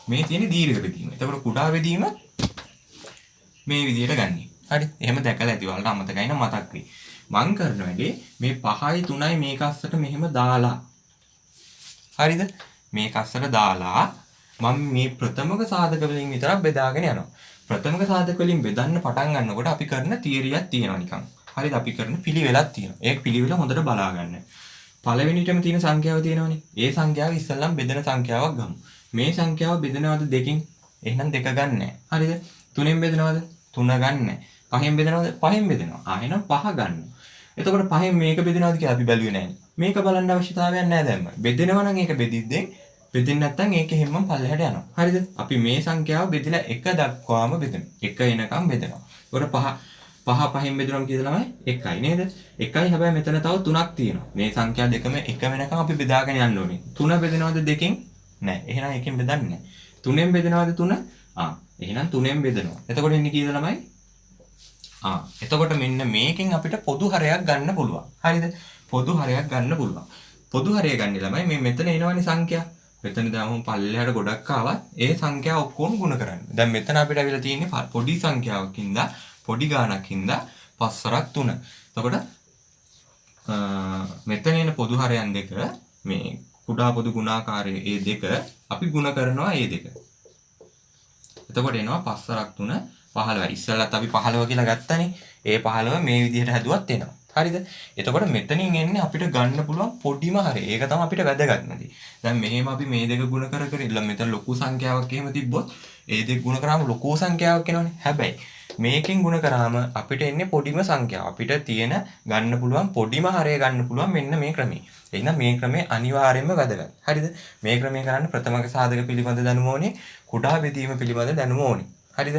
මේ තියෙන්නේ දීර්ඝ බෙදීම. එතකොට කුඩා බෙදීම මේ විදිහට ගන්නෙ. හරි. එහෙම දැකලා ඇති ඔයාලට අමතකයි නම් මතක් වෙයි. මං කරන වැඩේ මේ 5යි 3යි මේක අස්සට මෙහෙම දාලා. හරිද? මේක අස්සට දාලා මම මේ ප්‍රථමක සාධක වලින් විතරක් බෙදාගෙන යනවා. ප්‍රථමක සාධක වලින් බෙදන්න පටන් ගන්නකොට අපි කරන තියරියක් තියෙනවා නිකන්. හරිද? අපි කරන පිළිවෙලක් තියෙනවා. ඒ පිළිවෙල හොඳට බලා ගන්න. පළවෙනිටම තියෙන සංඛ්‍යාව තියෙනවනේ. ඒ සංඛ්‍යාව ඉස්සෙල්ලම බෙදෙන සංඛ්‍යාවක් ගමු. මේ සංඛ්‍යාව බෙදනවද දෙකෙන්? එහෙනම් දෙක ගන්නෑ. හරිද? තුනෙන් බෙදනවද? තුන ගන්නෑ. පහෙන් බෙදනවද? පහෙන් බෙදනවා. එහෙනම් පහ ගන්නවා. එතකොට පහෙන් මේක බෙදනවද කියලා අපි බැලුවේ නෑනේ. මේක බලන්න අවශ්‍යතාවයක් නෑ දැන්ම. බෙදෙනවා නම් ඒක බෙදිද්දෙන් බෙදෙන්නේ නැත්නම් ඒකේ හැමම පල්ලෙහාට යනවා. හරිද? අපි මේ සංඛ්‍යාව බෙදලා 1 දක්වාම බෙදමු. 1 එනකම් බෙදනවා. එතකොට පහ පහෙන් බෙදුනම කීයද ළමයි? 1යි නේද? 1යි හැබැයි මෙතන තව 3ක් තියෙනවා. මේ සංඛ්‍යා දෙකම 1 වෙනකම් අපි බෙදාගෙන යන්න ඕනේ. 3 බෙදනවද දෙකෙන්? නෑ. එහෙනම් එකෙන් බෙදන්නේ නෑ. 3ෙන් බෙදනවද 3? එහෙනම් 3ෙන් බෙදනවා. එතකොට එන්නේ කීයද ළමයි? එතකොට මෙන්න මේකෙන් අපිට පොදු හරයක් ගන්න පුළුවන්. හරිද? පොදු හරයක් ගන්න පුළුවන්. පොදු හරය ගන්න ළමයි මේ මෙතන එනවනේ සංඛ්‍යා. මෙතන දාමු පල්ලෙහාට ගොඩක් ආවත් ඒ සංඛ්‍යා ඔක්කොම ගුණ කරන්න. දැන් මෙතන අපිට අවිලා තියෙන්නේ පොඩි සංඛ්‍යාවකින්ද පොඩි ගානකින්ද 5 වරක් 3. එතකොට මෙතන එන පොදු හරයන් දෙක මේ කුඩා පොදු ගුණාකාරයේ ඒ දෙක අපි ගුණ කරනවා ඒ දෙක. එතකොට එනවා 5 වරක් 3 15යි. ඉස්සෙල්ලත් අපි 15 කියලා ගත්තනේ. ඒ 15 මේ විදිහට හැදුවත් එනවා. හරිද? එතකොට මෙතනින් එන්නේ අපිට ගන්න පුළුවන් පොඩිම හරය. ඒක තමයි අපිට වැදගත්ම දේ. දැන් මෙහෙම අපි මේ දෙක ගුණ කර ඉල්ල මෙතන ලොකු සංඛ්‍යාවක් එහෙම තිබ්බොත් ඒ දෙක ගුණ කරාම ලොකු සංඛ්‍යාවක් එනවනේ. හැබැයි මේකෙන් ගුණ කරාම අපිට එන්නේ පොඩිම සංඛ්‍යාව. අපිට තියෙන ගන්න පුළුවන් පොඩිම හරය ගන්න පුළුවන් මෙන්න මේ ක්‍රමේ. එහෙනම් මේ ක්‍රමේ අනිවාර්යයෙන්ම වැදගත්. හරිද? මේ ක්‍රමේ කරන්න ප්‍රථමක සාධක පිළිබඳ දැනුම ඕනේ. කුඩා බෙදීම පිළිබඳ දැනුම ඕනේ. හරිද?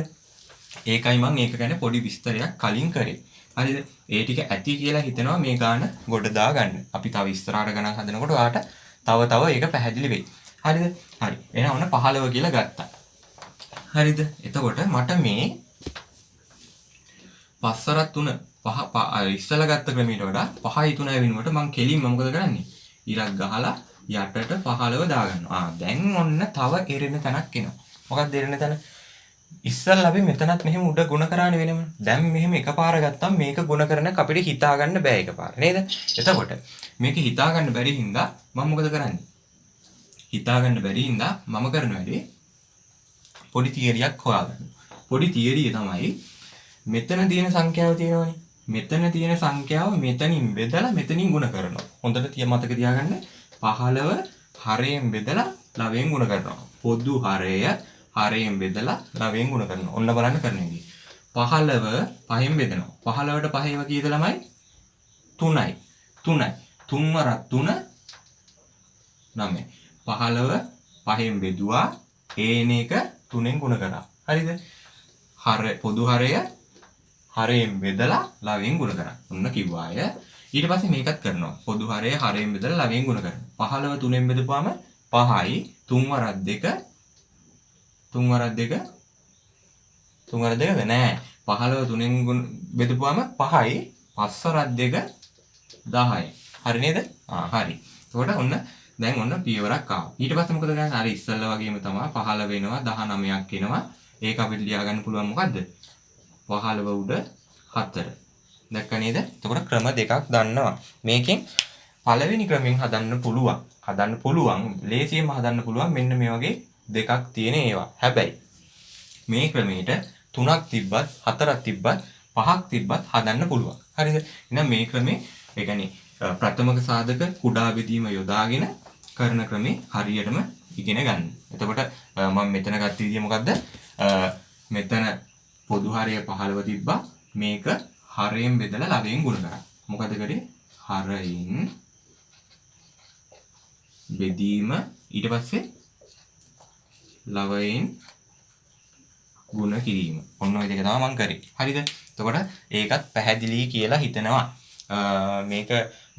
ඒකයි මම ඒක ගැන පොඩි විස්තරයක් කලින් කරේ. හරිද? ඒ ටික ඇති කියලා හිතනවා මේ ගාන ගොඩ දා ගන්න. අපි තව ඉස්සරහට ගණන් හදනකොට ඔයාට තව ඒක පැහැදිලි වෙයි. හරිද? හරි. එහෙනම් ඔන්න 15 කියලා ගත්තා. හරිද? එතකොට මට මේ 5 වරක් 3 ඉස්සලා ගත්ත ක්‍රමයට වඩා 5යි 3යි වෙනුවට මම කෙලින්ම මොකද කරන්නේ? ඉරක් ගහලා යටට 15 දාගන්නවා. දැන් ඔන්න තව එරෙන තැනක් එනවා. මොකක්ද එරෙන තැන? ඉස්සල්ලා අපි මෙතනත් මෙහෙම උඩ ගුණ කරානේ වෙනම. දැන් මෙහෙම එකපාර ගත්තම මේක ගුණ කරනක අපිට හිතා ගන්න බෑ එකපාර නේද? එතකොට මේක හිතා ගන්න බැරි හින්දා මම මොකද කරන්නේ? හිතා ගන්න බැරි හින්දා මම කරන වැඩේ පොඩි තියරියක් හොයාගන්න. පොඩි තියරිය තමයි මෙතන තියෙන සංඛ්‍යාව තියෙනවනේ. මෙතන තියෙන සංඛ්‍යාව මෙතනින් බෙදලා මෙතනින් ගුණ කරනවා. හොඳට මතක තියාගන්න 15 හරයෙන් බෙදලා 9ෙන් ගුණ කරනවා. පොදු හරය හරයෙන් බෙදලා 9ෙන් ගුණ කරනවා. ඔන්න බලන්න කරන විදිහ. 15 5ෙන් බෙදනවා. 15ට 5ව කීයද ළමයි? 3යි. 3යි. 3 වරක් 3 9. 15 5ෙන් බෙදුවා ඒන එක 3ෙන් ගුණ කරා. හරිද? හර පොදු හරය හරයෙන් බෙදලා 9ෙන් ගුණ කරා. ඔන්න කිව්වා අය. ඊට පස්සේ මේකත් කරනවා. පොදු හරය හරයෙන් බෙදලා 9ෙන් ගුණ කරනවා. 15 3ෙන් බෙදපුවාම 5යි 3 වරක් 2 3 වරක් 2 3 වරක් 2ද නෑ 15 3ෙන් බෙදපුවාම 5යි 5 වරක් 2 10යි. හරි නේද? හරි. එතකොට ඔන්න දැන් ඔන්න පියවරක් ආවා. ඊට පස්සේ මොකද කරන්නේ? අර ඉස්සල්ලා වගේම තමයි 15 වෙනවා 19ක් එනවා. ඒක අපිට ලියා ගන්න පුළුවන් මොකද්ද? 15 උඩ 4. දැක්ක නේද? එතකොට ක්‍රම දෙකක් දන්නවා. මේකෙන් පළවෙනි ක්‍රමෙන් හදන්න පුළුවන්. ලේසියෙන්ම හදන්න පුළුවන් මෙන්න මේ වගේ දෙකක් තියෙන ඒවා. හැබැයි මේ ක්‍රමයට 3ක් තිබ්බත් 4ක් තිබ්බත් 5ක් තිබ්බත් හදන්න පුළුවන්. හරිද? එහෙනම් මේ ක්‍රමේ ඒ කියන්නේ ප්‍රථමක සාධක කුඩා බෙදීම යොදාගෙන කරන ක්‍රමේ හරියටම ඉගෙන ගන්න. එතකොට මම මෙතන ගත්ත විදිය මොකද්ද? මෙතන පොදු හරය 15 තිබ්බා. මේක හරයෙන් බෙදලා 9ෙන් ගුණ කරා. මොකද කරේ? හරයෙන් බෙදීම ඊට පස්සේ 9ෙන් ගුණ කිරීම. ඔන්න ඔය දෙක තමයි මම කරේ. හරිද? එතකොට ඒකත් පැහැදිලි කියලා හිතනවා. මේක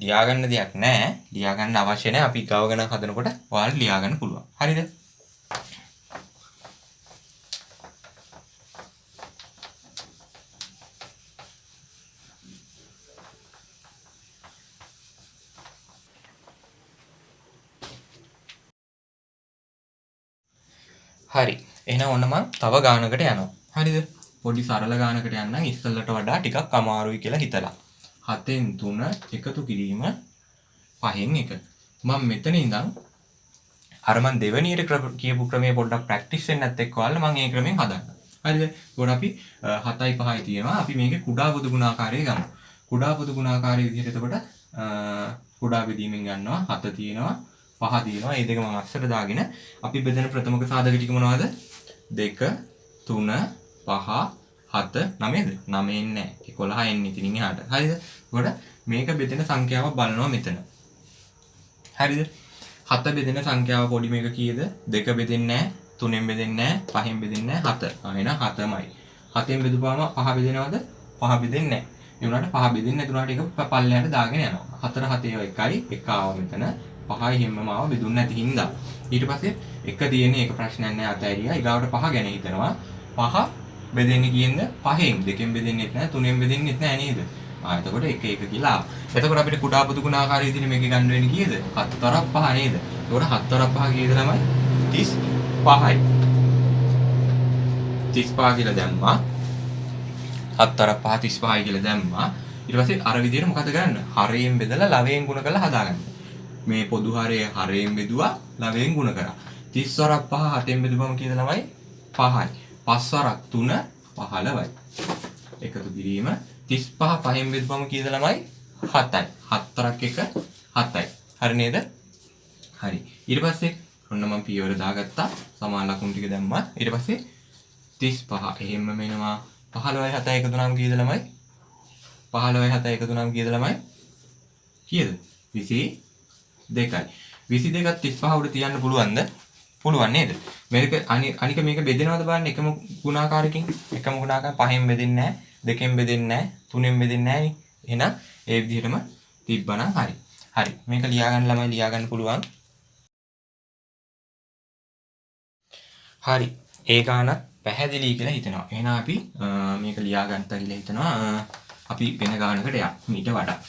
ලියාගන්න දෙයක් නැහැ. ලියාගන්න අවශ්‍ය නැහැ. අපි ගව ගණන් හදනකොට ඔයාලට ලියාගන්න පුළුවන්. හරිද? හරි. එහෙනම් ඔන්න මම තව ගානකට යනවා. හරිද? පොඩි සරල ගානකට යන්නම් ඉස්සෙල්ලට වඩා ටිකක් අමාරුයි කියලා හිතලා. 7න් 3 එකතු කිරීම 5න් 1. මම මෙතන ඉඳන් අර මම දෙවෙනියට කියපු ක්‍රමයේ පොඩ්ඩක් ප්‍රැක්ටිස් වෙන්න නැත් එක්ක ඔයාලා මම මේ ක්‍රමෙන් හදන්න. හරිද? ඒකට අපි 7යි 5යි තියෙනවා. අපි මේකේ කුඩා පොදු ගුණාකාරය ගමු. කුඩා පොදු ගුණාකාරය විදිහට එතකොට කුඩා බෙදීමෙන් ගන්නවා 7 තියෙනවා 5 තියෙනවා. මේ දෙක මම අක්ෂර දාගෙන අපි බෙදෙන ප්‍රථමක සාධක ටික මොනවද? 2 3 5 7 9ද? 9න් නෑ. 11න් ඉතින් එහාට. හරිද? එතකොට මේක බෙදෙන සංඛ්‍යාව බලනවා මෙතන. හරිද? 7 බෙදෙන සංඛ්‍යාව පොඩි මේක කීයද? 2 බෙදෙන්නේ නෑ, 3ෙන් බෙදෙන්නේ නෑ, 5ෙන් බෙදෙන්නේ නෑ 7. එහෙනම් 7මයි. 7ෙන් බෙදුවාම 5 බෙදෙනවද? 5 බෙදෙන්නේ නෑ. ඒ වුණාට 5 බෙදෙන්නේ නැතුණාට ඒක පල්ලෙහාට දාගෙන යනවා. 4 7 1යි 1 ආව මෙතන. 5යි හැමම ආව බෙදුන්නේ නැති හින්දා. ඊට පස්සේ 1 තියෙන්නේ ඒක ප්‍රශ්නයක් නෑ අතෑරියා. ඊගාවට 5 ගැන හිතනවා. 5 බෙදෙන්නේ කීයෙන්ද? 5ෙන්. 2ෙන් බෙදෙන්නෙත් නෑ, 3ෙන් බෙදෙන්නෙත් නෑ නේද? එතකොට 1 1 කියලා ආවා. එතකොට අපිට කුඩා පොදු ගුණාකාරය විදිහට මේක ගන්න වෙන්නේ කීයද? 7 වරක් 5 නේද? එතකොට 7 වරක් 5 කීයද ළමයි? 35යි. 35 කියලා දැම්මා. 7 වරක් 5 35යි කියලා දැම්මා. ඊට පස්සේ අර විදිහට මොකද කරන්න? හරයෙන් බෙදලා 9ෙන් ගුණ කරලා හදාගන්න. මේ පොදු හරය හරයෙන් බෙදුවා 9ෙන් ගුණ කරා. 30 වරක් 5 7ෙන් බෙදුවම කීයද ළමයි? 5යි. 5 වරක් 3 15යි. එකතු කිරීම 35 5ෙන් බෙදුවම කීයද ළමයි? 7යි. 7 වරක් 1 7යි. හරි නේද? හරි. ඊට පස්සේ ඔන්න මම පියවර දාගත්තා. සමාන ලකුණු ටික දැම්මා. ඊට පස්සේ 35 එහෙම්ම මෙනවා 15යි 7යි එකතු වුණාම කීයද ළමයි? 15යි 7යි එකතු වුණාම කීයද ළමයි? කීයද? 22යි. 22ත් 35 උඩ තියන්න පුළුවන්ද? පුළුවන් නේද? මේක අනික මේක බෙදෙනවද බලන්න එකම ගුණාකාරකින්. එකම ගුණාකාර 5ෙන් බෙදෙන්නේ නැහැ, 2ෙන් බෙදෙන්නේ නැහැ, 3ෙන් බෙදෙන්නේ නැහැ නේ. එහෙනම් ඒ විදිහටම තිබ්බනම් හරි. හරි. මේක ලියා ගන්න ළමයි ලියා ගන්න පුළුවන්. හරි. ඒ ගානක් පැහැදිලි කියලා හිතනවා. එහෙනම් අපි මේක ලියා ගන්නවා කියලා හිතනවා. අපි වෙන ගානකට යමු ඊට වඩා.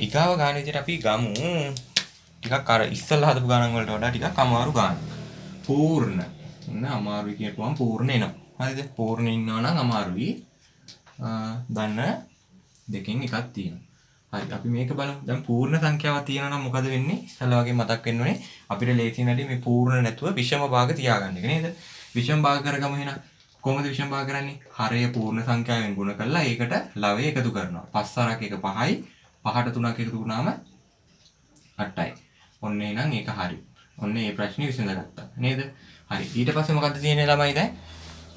ඊගාව ගාන විදිහට අපි ගමු ටිකක් අර ඉස්සල්ලා හදපු ගානන් වලට වඩා ටිකක් අමාරු ගාන. පූර්ණ. අමාරුයි කියපුවම පූර්ණ එනවා. හරිද? පූර්ණ ඉන්නවා නම් අමාරුයි. දන්න දෙකෙන් එකක් තියෙනවා. හරි අපි මේක බලමු. දැන් පූර්ණ සංඛ්‍යාවක් තියෙනවා නම් මොකද වෙන්නේ? ඉස්සල්ලා වගේ මතක් වෙන්න ඕනේ. අපිට ලේසියෙන් වැඩි මේ පූර්ණ නැතුව විෂම භාග තියාගන්න එක නේද? විෂම භාග කරගමු එහෙනම්. කොහොමද විෂම භාග කරන්නේ? හරය පූර්ණ සංඛ්‍යාවෙන් ගුණ කරලා ඒකට ලවය එකතු කරනවා. 5 හරක් එක 5යි. 5ට 3ක් එකතු වුණාම 8යි. ඔන්න එහෙනම් ඒක හරි. ඔන්න මේ ප්‍රශ්නේ විසඳගත්තා. නේද? හරි. ඊට පස්සේ මොකද්ද තියෙන්නේ ළමයි දැන්?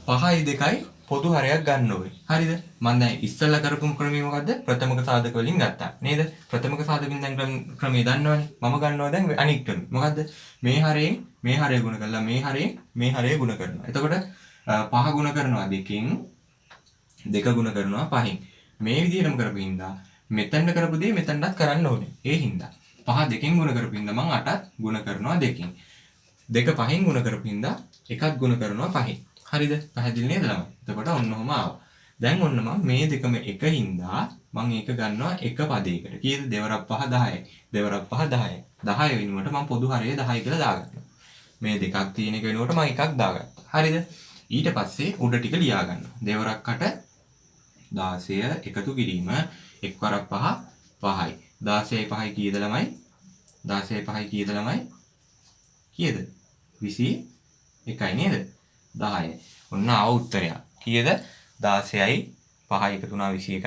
5යි 2යි පොදු හරයක් ගන්න ඕනේ. හරිද? මම දැන් ඉස්සෙල්ලා කරපු ක්‍රමය මොකද්ද? ප්‍රථමක සාධක වලින් ගත්තා. නේද? ප්‍රථමක සාධකෙන් දැන් ක්‍රමය දන්නවනේ. මම ගන්නවා දැන් අනිත් ක්‍රමය. මොකද්ද? මේ හරයෙන් මේ හරය ගුණ කරලා මේ හරයෙන් මේ හරය ගුණ කරනවා. එතකොට 5 ගුණ කරනවා 2කින් 2 ගුණ කරනවා 5න්. මේ විදිහටම කරපු හින්දා මෙතන කරපු දේ මෙතනටත් කරන්න ඕනේ. ඒ හින්දා 5 2කින් ගුණ කරපු හින්දා මම 8ත් ගුණ කරනවා 2කින්. 2 5න් ගුණ කරපු හින්දා 1ත් ගුණ කරනවා 5න්. හරිද? පැහැදිලි නේද ළමයි? එතකොට ඔන්න ඔහම ආවා. දැන් ඔන්න මම මේ දෙකම එක හින්දා මම ඒක ගන්නවා එක පදයකට. කීයද? දෙවරක් 5 10යි. දෙවරක් 5 10යි. 10 වෙනුවට මම පොදු හරය 10 කියලා දාගන්නවා. මේ දෙකක් තියෙන එක වෙනුවට මම එකක් දාගත්තා. හරිද? ඊට පස්සේ උඩ ටික ලියා ගන්නවා. දෙවරක් 8 16 එකතු කිරීම එක් වරක් 5 5යි. 16යි 5යි කීයද ළමයි? 16යි 5යි කීයද ළමයි? කීයද? 21යි නේද? 10යි. ඔන්න ආව උත්තරයක්. කීයද? 16යි 5යි එකතු වුණා 21යි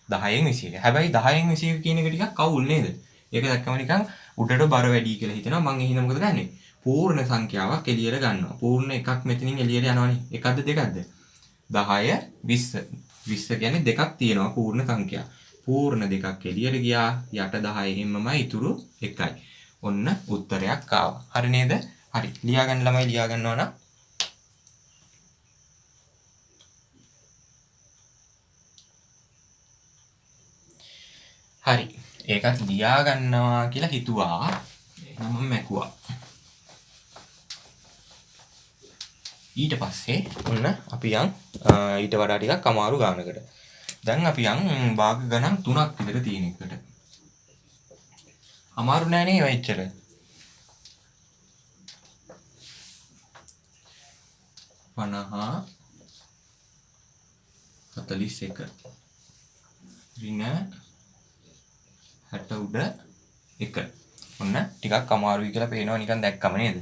10න් 21. හැබැයි 10න් 21 කියන එක ටිකක් අවුල් නේද? ඒක දැක්කම නිකන් උඩට බර වැඩි කියලා හිතෙනවා. මම එහෙනම් මොකද ගන්නෙ? පූර්ණ සංඛ්‍යාවක් එළියට ගන්නවා. පූර්ණ එකක් මෙතනින් එළියට යනවනේ. එකක්ද දෙකක්ද? 10 20. 20 කියන්නේ දෙකක් තියෙනවා පූර්ණ සංඛ්‍යා. පූර්ණ දෙකක් එළියට ගියා. යට 10 එහෙමමයි ඉතුරු 1යි. ඔන්න උත්තරයක් ආවා. හරි නේද? හරි. ලියා ගන්න ළමයි ලියා ගන්නවා නම් හරි. ඒකත් ලියා ගන්නවා කියලා හිතුවා. එහෙනම් මම මැකුවා. ඊට පස්සේ ඔන්න අපි යන් ඊට වඩා ටිකක් අමාරු ගානකට. දැන් අපි යන් භාග ගණන් 3ක් විතර තියෙන එකට. අමාරු නෑ නේ වෙච්චර. 50 41 ඍණ 60 උඩ 1. ඔන්න ටිකක් අමාරුයි කියලා පේනවා නිකන් දැක්කම නේද?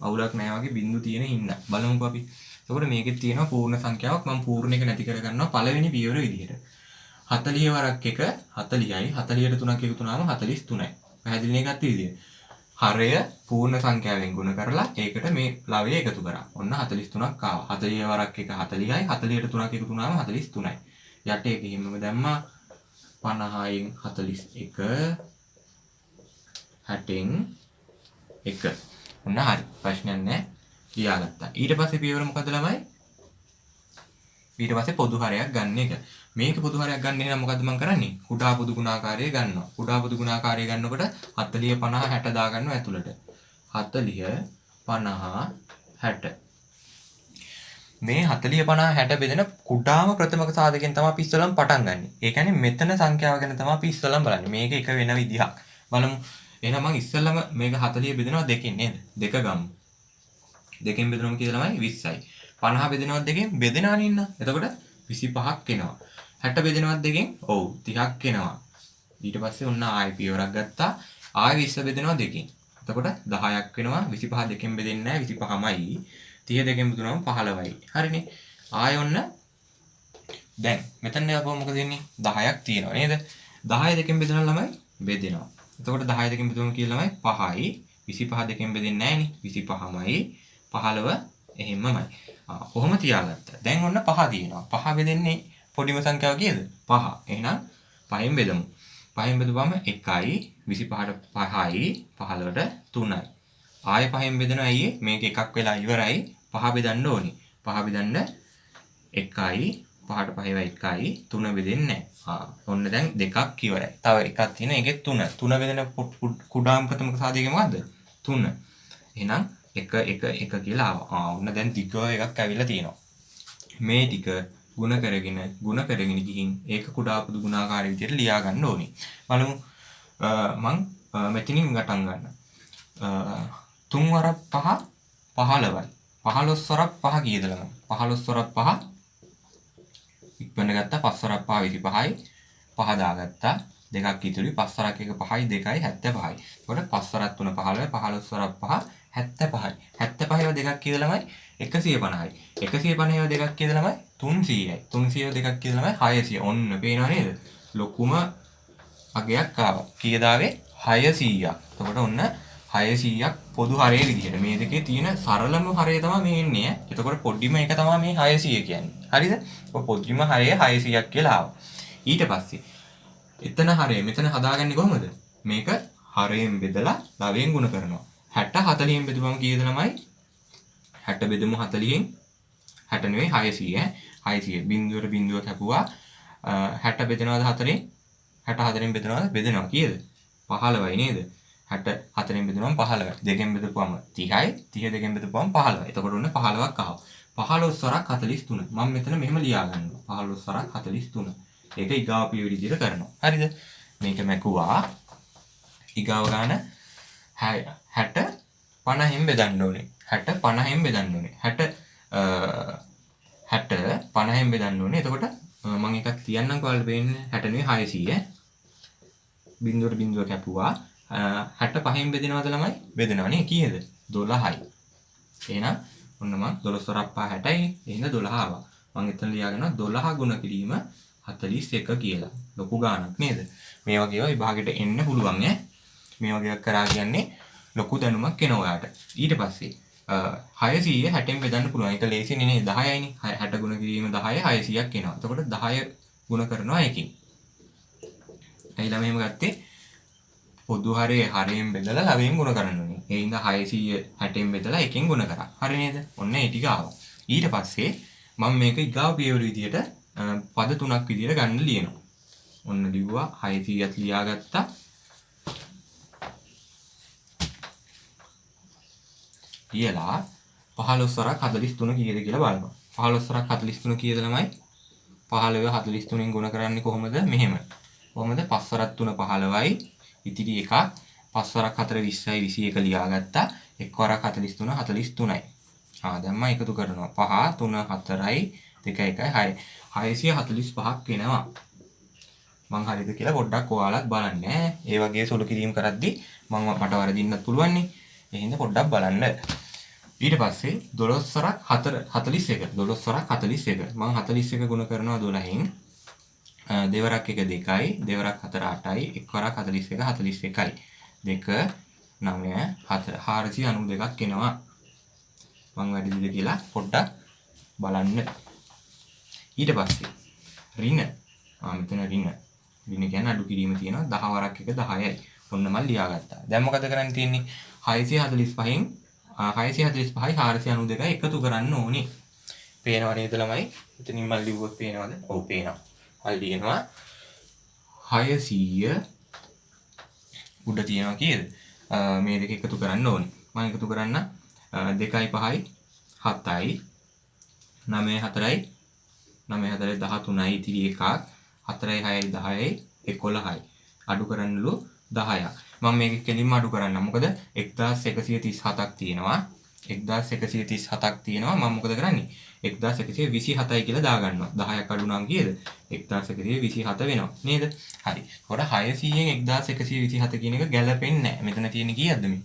අවුලක් නැහැ වගේ බින්දු තියෙන හින්දා. බලමුකෝ අපි. එතකොට මේකෙත් තියෙනවා පූර්ණ සංඛ්‍යාවක්. මම පූර්ණ එක නැති කර ගන්නවා පළවෙනි පියවර විදිහට. 40 වරක් 1 40යි. 40ට 3ක් එකතු වුණාම 43යි. පැහැදිලි නේ ගත්ත විදිය. හරය පූර්ණ සංඛ්‍යාවෙන් ගුණ කරලා ඒකට මේ ලවය එකතු කරා. ඔන්න 43ක් ආවා. 40 වරක් 1 40යි. 40ට 3ක් එකතු වුණාම 43යි. යට එක හිමම දැම්මා 50න් 41 60න් 1. ඔන්න හරි. ප්‍රශ්නයක් නැහැ. ලියාගත්තා. ඊට පස්සේ පියවර මොකද ළමයි? ඊට පස්සේ පොදු හරයක් ගන්න එක. මේක පොදු හරයක් ගන්න එහෙනම් මොකද්ද මම කරන්නේ? කුඩා පොදු ගුණාකාරය ගන්නවා. කුඩා පොදු ගුණාකාරය ගන්නකොට 40 50 60 දාගන්නවා ඇතුළට. 40 50 60. මේ 40 50 60 බෙදෙන කුඩාම ප්‍රථමක සාධකයෙන් තමයි අපි ඉස්සලම පටන් ගන්නෙ. ඒ කියන්නේ මෙතන සංඛ්‍යාව ගැන තමයි අපි ඉස්සලම බලන්නේ. මේක එක වෙන විදිහක්. බලමු. එහෙනම් මම ඉස්සෙල්ලම මේක 40 බෙදෙනවා දෙකෙන් නේද? දෙක ගමු. දෙකෙන් බෙදනොම කියලා තමයි 20යි. 50 බෙදෙනවා දෙකෙන් බෙදෙනානේ ඉන්න. එතකොට 25ක් එනවා. 60 බෙදෙනවා දෙකෙන් ඔව් 30ක් එනවා. ඊට පස්සේ ඔන්න ආයෙ පියවරක් ගත්තා. ආයෙ 20 බෙදෙනවා දෙකෙන්. එතකොට 10ක් වෙනවා. 25 දෙකෙන් බෙදෙන්නේ නැහැ 25මයි. 30 දෙකෙන් බෙදුනම 15යි. හරිනේ. ආයෙ ඔන්න දැන් මෙතන අපෝ මොකද වෙන්නේ? 10ක් තියෙනවා නේද? 10 දෙකෙන් බෙදනවා ළමයි බෙදෙනවා. එතකොට 10 දෙකෙන් බෙදුවම කියලා ළමයි 5යි 25 දෙකෙන් බෙදෙන්නේ නැහනේ 25මයි 15 එහෙමමයි. කොහොම තියාගත්තා. දැන් ඔන්න 5 තියෙනවා. 5 බෙදෙන්නේ පොඩිම සංඛ්‍යාව කීයද? 5. එහෙනම් 5න් බෙදමු. 5න් බෙදුවම 1යි 25ට 5යි 15ට 3යි. ආයෙ 5න් බෙදනවා ඇයි මේක එකක් වෙලා ඉවරයි. 5 බෙදන්න ඕනේ. 5 බෙදන්න 1යි 5ට 5යි 1යි 3 බෙදෙන්නේ නැහැ. ඔන්න දැන් දෙකක් ඉවරයි. තව එකක් තියෙන එකේ 3. 3 බෙදෙන කුඩාම ප්‍රථමක සාධකය මොකද්ද? 3. එහෙනම් 1 කියලා ආවා. ඔන්න දැන් දිග එකක් ඇවිල්ලා තියෙනවා. මේ ටික ගුණ කරගෙන ගිහින් ඒක කුඩා පොදු ගුණාකාර විදියට ලියා ගන්න ඕනේ. බලමු මං මෙතනින් ගටන් ගන්න. 3 වරක් 5 15යි. 15 වරක් 5 කීයද ළමයි? 15 වරක් 5 ඉක්මනට ගත්තා. 5 වරක් 5 25යි. 5 දාගත්තා. දෙකක් ඉතුරුයි. 5 වරක් 1 5යි 2යි 75යි. එතකොට 5 වරක් 3 15යි. 15 වරක් 5 75යි. 75ව දෙකක් කීයද ළමයි? 150යි. 150ව දෙකක් කීයද ළමයි? 300යි. 300ව දෙකක් කීයද ළමයි? 600. ඔන්න පේනව නේද? ලොකුම අගයක් ආවා. කීයද ආවේ? 600ක්. එතකොට ඔන්න 600ක් පොදු හරය විදිහට මේ දෙකේ තියෙන සරලම හරය තමයි මේ එන්නේ. එතකොට පොඩිම එක තමයි මේ 600 කියන්නේ. හරිද? ඔය පොඩිම හරය 600ක් කියලා ආවා. ඊට පස්සේ එතන හරය මෙතන හදාගන්නේ කොහොමද? මේක හරයෙන් බෙදලා ලවයෙන් ගුණ කරනවා. 60 40න් බෙදුවම කීයද ළමයි? 60 බෙදමු 40න් 60 නෙවෙයි 600 600 බිඳුවට බිඳුව කැපුවා 60 බෙදනවාද 4න් 64න් බෙදනවාද බෙදනවා කීයද 15යි නේද 64න් බෙදුනම 15යි දෙකෙන් බෙදපුවම 30යි 30 දෙකෙන් බෙදපුවම 15යි එතකොට ඔන්න 15ක් ආවා 15 වරක් 43 මම මෙතන මෙහෙම ලියා ගන්නවා 15 වරක් 43 ඒක ඊගාව පියවර විදිහට කරනවා හරිද මේක මැකුවා ඊගාව ගාන 60 50න් බෙදන්න ඕනේ 60 50න් බෙදන්න ඕනේ 60 50න් බෙදන්න ඕනේ එතකොට මම එකක් තියන්නම් ඔයාලට පේන්නේ 60 නෙවෙයි 600 බිඳුවට බිඳුව කැපුවා 65න් බෙදෙනවද ළමයි බෙදනවා නේ කීයද 12යි එහෙනම් ඔන්න මම 12 වරක් 5 60යි එහෙනම් 12 ආවා මම එතන ලියාගෙන 12 ගුණ කිරීම 41 කියලා ලොකු ගාණක් නේද මේ වගේ ඒවා විභාගෙට එන්න පුළුවන් මේ වගේ එකක් කරා කියන්නේ ලොකු දැනුමක් එනවා ඔයාට ඊට පස්සේ 600 60න් බෙදන්න පුළුවන් ඒක ලේසියි නේ 10යිනේ 60 ගුණ කිරීම 10 600ක් එනවා එතකොට 10 ගුණ කරනවා එකකින් ඇයිලා මෙහෙම ගත්තේ පොදු හරයෙන් බෙදලා ලවයෙන් ගුණ කරන්න ඕනේ. ඒ හින්දා 600 60න් බෙදලා එකෙන් ගුණ කරා. හරි නේද? ඔන්න ඒ ටික ආවා. ඊට පස්සේ මම මේක ඊගාව පියවර විදියට පද තුනක් විදියට ගන්න ලියනවා. ඔන්න ලිව්වා 600ත් ලියාගත්තා. ලියලා 15 වරක් 43 කීයද කියලා බලනවා. 15 වරක් 43 කීයද ළමයි? 15 43න් ගුණ කරන්නේ කොහොමද? මෙහෙම. කොහොමද? 5 වරක් 3 15යි. ඉතිරි එකක් 5 වරක් 4 20යි 21 ලියාගත්තා 1 වරක් 43 43යි දැන් මම එකතු කරනවා 5 3 4යි 2 1යි 6 645ක් වෙනවා මං හරියද කියලා පොඩ්ඩක් ඔයාලත් බලන්න ඒ වගේ සුළු කිරීම කරද්දි මට වරදින්නත් පුළුවන් නේ එහෙනම් පොඩ්ඩක් බලන්න ඊට පස්සේ 12 වරක් 4 41 12 වරක් 41 මං 41 ගුණ කරනවා 12න් දෙවරක් 1 2යි දෙවරක් 4 8යි එක් වරක් 41 41යි 2 9 4 492ක් එනවා මං වැඩිද කියලා පොඩ්ඩක් බලන්න ඊට පස්සේ ඍණ මෙතන ඍණ කියන්නේ අඩු කිරීම තියෙනවා 10 වරක් 1 10යි ඔන්න මම ලියාගත්තා දැන් මොකද කරන්න තියෙන්නේ 645න් 645යි 492යි එකතු කරන්න ඕනේ පේනව නේද ළමයි එතනින් මම ලිව්වොත් පේනවද ඔව් පේනවා අල්ලියනවා 600 උඩ තියෙනවා කීයද මේ දෙක එකතු කරන්න ඕනේ මම එකතු කරන්න 2යි 5යි 7යි 9යි 4යි 9යි 4යි 13යි ඉතිරි එකක් 4යි 6යි 10යි 11යි අඩු කරන්නලු 10ක් මම මේක කෙලින්ම අඩු කරන්න මොකද 1137ක් තියෙනවා 1137ක් තියෙනවා මම මොකද කරන්නේ 1127යි කියලා දාගන්නවා 10ක් අඩු නම් කීයද 1127 වෙනවා නේද හරි කොට 600න් 1127 කියන එක ගැලපෙන්නේ නැහැ මෙතන තියෙන්නේ කීයක්ද මේ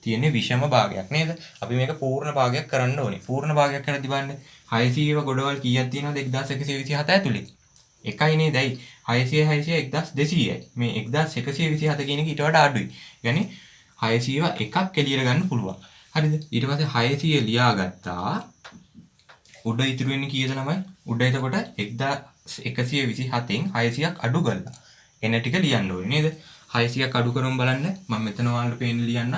තියෙන්නේ විෂම භාගයක් නේද අපි මේක පූර්ණ භාගයක් කරන්න ඕනේ පූර්ණ භාගයක් කරද්දි බලන්න 600ව ගොඩවල් කීයක් තියෙනවද 1127 ඇතුලේ එකයි නේද ඇයි 600 1200යි මේ 1127 කියන එක ඊට වඩා අඩුයි يعني 600ව එකක් එළියට ගන්න පුළුවන් හරිද ඊට පස්සේ 600 ලියාගත්තා උඩ ඉතුරු වෙන්නේ කීයද ළමයි? උඩ එතකොට 1127න් 600ක් අඩු කරලා එන ටික ලියන්න ඕනේ නේද? 600ක් අඩු කරමු බලන්න. මම මෙතන ඔයාලට පේන්න ලියන්න.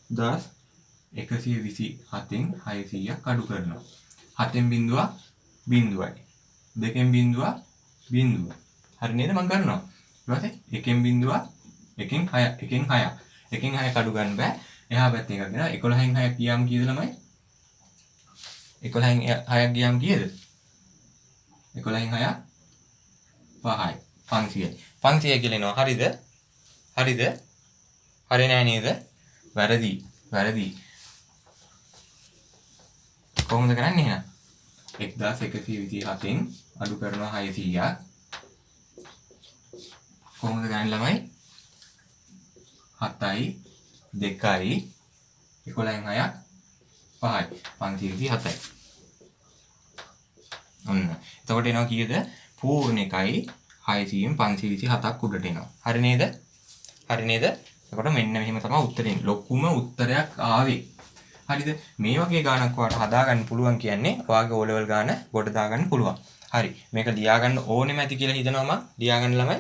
127න් 600ක් අඩු කරනවා. 7න් බිඳුවක් බිඳුවයි. 2න් බිඳුවක් බිඳුව. හරි නේද මම කරනවා. ඊට පස්සේ 1න් බිඳුවක් 1න් 6 1න් 6ක්. 1න් 6ක් අඩු ගන්න බෑ. එහා පැත්තෙන් එකක් ගෙනවා 11න් 6ක් ගියාම කීයද ළමයි? 11න් 6ක් ගියාම කීයද? 11න් 6ක් 5යි. 500යි. 500 කියලා එනවා. හරිද? හරිද? හරි නෑ නේද? වැරදි. වැරදි. කොහොමද කරන්නේ එහෙනම්? 1127න් අඩු කරනවා 600ක්. කොහොමද ගන්න ළමයි? 7යි 2යි 11න් 6ක් 5යි 527යි. ඔන්න. එතකොට එනවා කීයද? පූර්ණ එකයි 600න් 527ක් උඩට එනවා. හරි නේද? හරි නේද? එතකොට මෙන්න මෙහෙම තමයි උත්තරේ. ලොකුම උත්තරයක් ආවේ. හරිද? මේ වගේ ගානක් ඔයාලට හදාගන්න පුළුවන් කියන්නේ ඔයාගේ O level ගාන ගොඩ දාගන්න පුළුවන්. හරි. මේක ලියාගන්න ඕනෙම ඇති කියලා හිතනවා මම. ලියාගන්න ළමයි.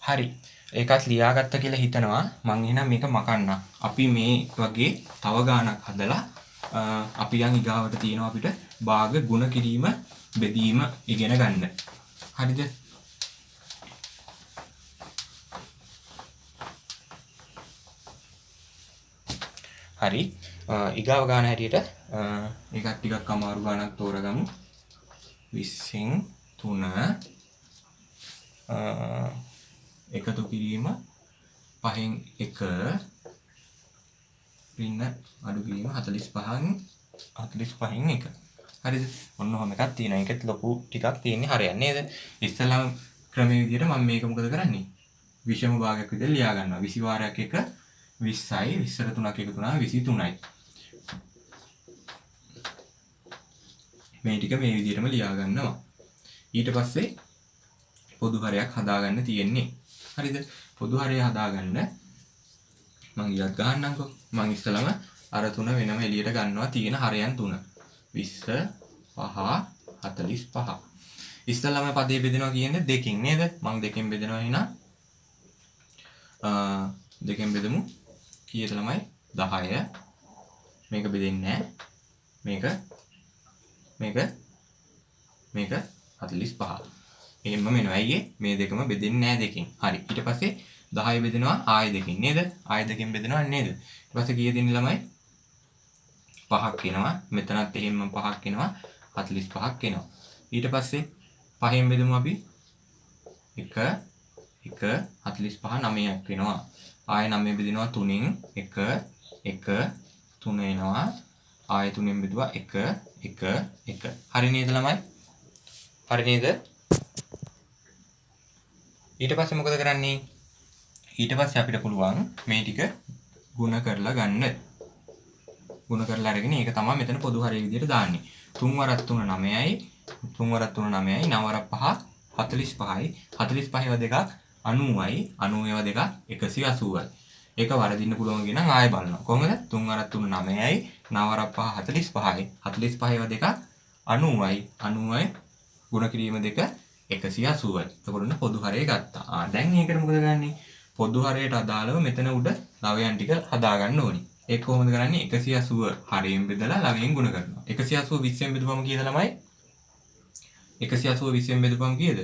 හරි. ඒකත් ලියාගත්ත කියලා හිතනවා. මං එහෙනම් මේක මකන්න. අපි මේ වගේ තව ගානක් හදලා අපි යන් ඊගාවට තියෙනවා අපිට භාග ගුණ කිරීම බෙදීම ඉගෙන ගන්න. හරිද? හරි. ඊගාව ගාන හැටියට ඒකත් ටිකක් අමාරු ගානක් තෝරගමු. 20න් 3 එකතු කිරීම 5න් 1 රින්න අඩු කිරීම 45න් 1. හරිද? ඔන්න ඔහොම එකක් තියෙනවා. ඒකත් ලොකු ටිකක් තියෙන්නේ හරියන්නේ නේද? ඉස්සෙල්ලාම ක්‍රමයේ විදිහට මම මේක මොකද කරන්නේ? විෂම භාගයක් විදිහට ලියා ගන්නවා. 20 වාරයක් 1 20යි 20ට 3ක් එකතු වුණාම 23යි. මේ ටික මේ විදිහටම ලියා ගන්නවා. ඊට පස්සේ පොදු හරයක් හදාගන්න තියෙන්නේ. හරිද? පොදු හරය හදාගන්න මම ඊළඟ ගහන්නම්කෝ. මම ඉස්සලම අර 3 වෙනම එළියට ගන්නවා තියෙන හරයන් 3. 20 5 45. ඉස්සලම පදේ බෙදෙනවා කියන්නේ දෙකකින් නේද? මම දෙකෙන් බෙදෙනවා එහෙනම් දෙකෙන් බෙදමු. කීයට ළමයි? 10. මේක බෙදෙන්නේ නැහැ. මේක 45. එහෙම වෙනවා. අයියේ මේ දෙකම බෙදෙන්නේ නැහැ දෙකෙන්. හරි. ඊට පස්සේ 10 බෙදෙනවා ආයෙ දෙකෙන් නේද? ආයෙ දෙකෙන් බෙදෙනවා නේද? ඊට පස්සේ කීයද ඉන්නේ ළමයි? 5ක් එනවා. මෙතනත් එහෙම 5ක් එනවා. 45ක් එනවා. ඊට පස්සේ 5න් බෙදමු අපි 1 45 9ක් වෙනවා. ආයෙ 9 බෙදෙනවා 3න් 1 3 එනවා. ආයෙ 3න් බෙදුවා 1 1. හරි නේද ළමයි? හරි නේද? ඊට පස්සේ මොකද කරන්නේ? ඊට පස්සේ අපිට පුළුවන් මේ ටික ಗುಣ කරලා ගන්න. ಗುಣ කරලා අරගෙන ඒක තමයි මෙතන පොදු හරය විදිහට දාන්නේ. 3 වරක් 3 9යි 3 වරක් 3 9යි 9 වරක් 5 45යි 45 ඒවා දෙකක් 90යි 90 ඒවා දෙකක් 180යි. ඒක වරදින්න පුළුවන් කියන ආයෙ බලනවා. කොහොමද? 3 වරක් 3 9යි 9 වරක් 5 45යි 45 ඒවා දෙකක් 90යි 90යි ගුණ කිරීම දෙක 180යි. එතකොට පොදු හරය ගත්තා. දැන් මේකට මොකද ගන්නෙ? පොදු හරයට අදාළව මෙතන උඩ ලවයන් ටික හදා ගන්න ඕනි. ඒක කොහොමද කරන්නේ? 180 හරයෙන් බෙදලා ලවයෙන් ගුණ කරනවා. 180 20ෙන් බෙදුවම කීයද ළමයි? 180 20ෙන් බෙදුවම කීයද?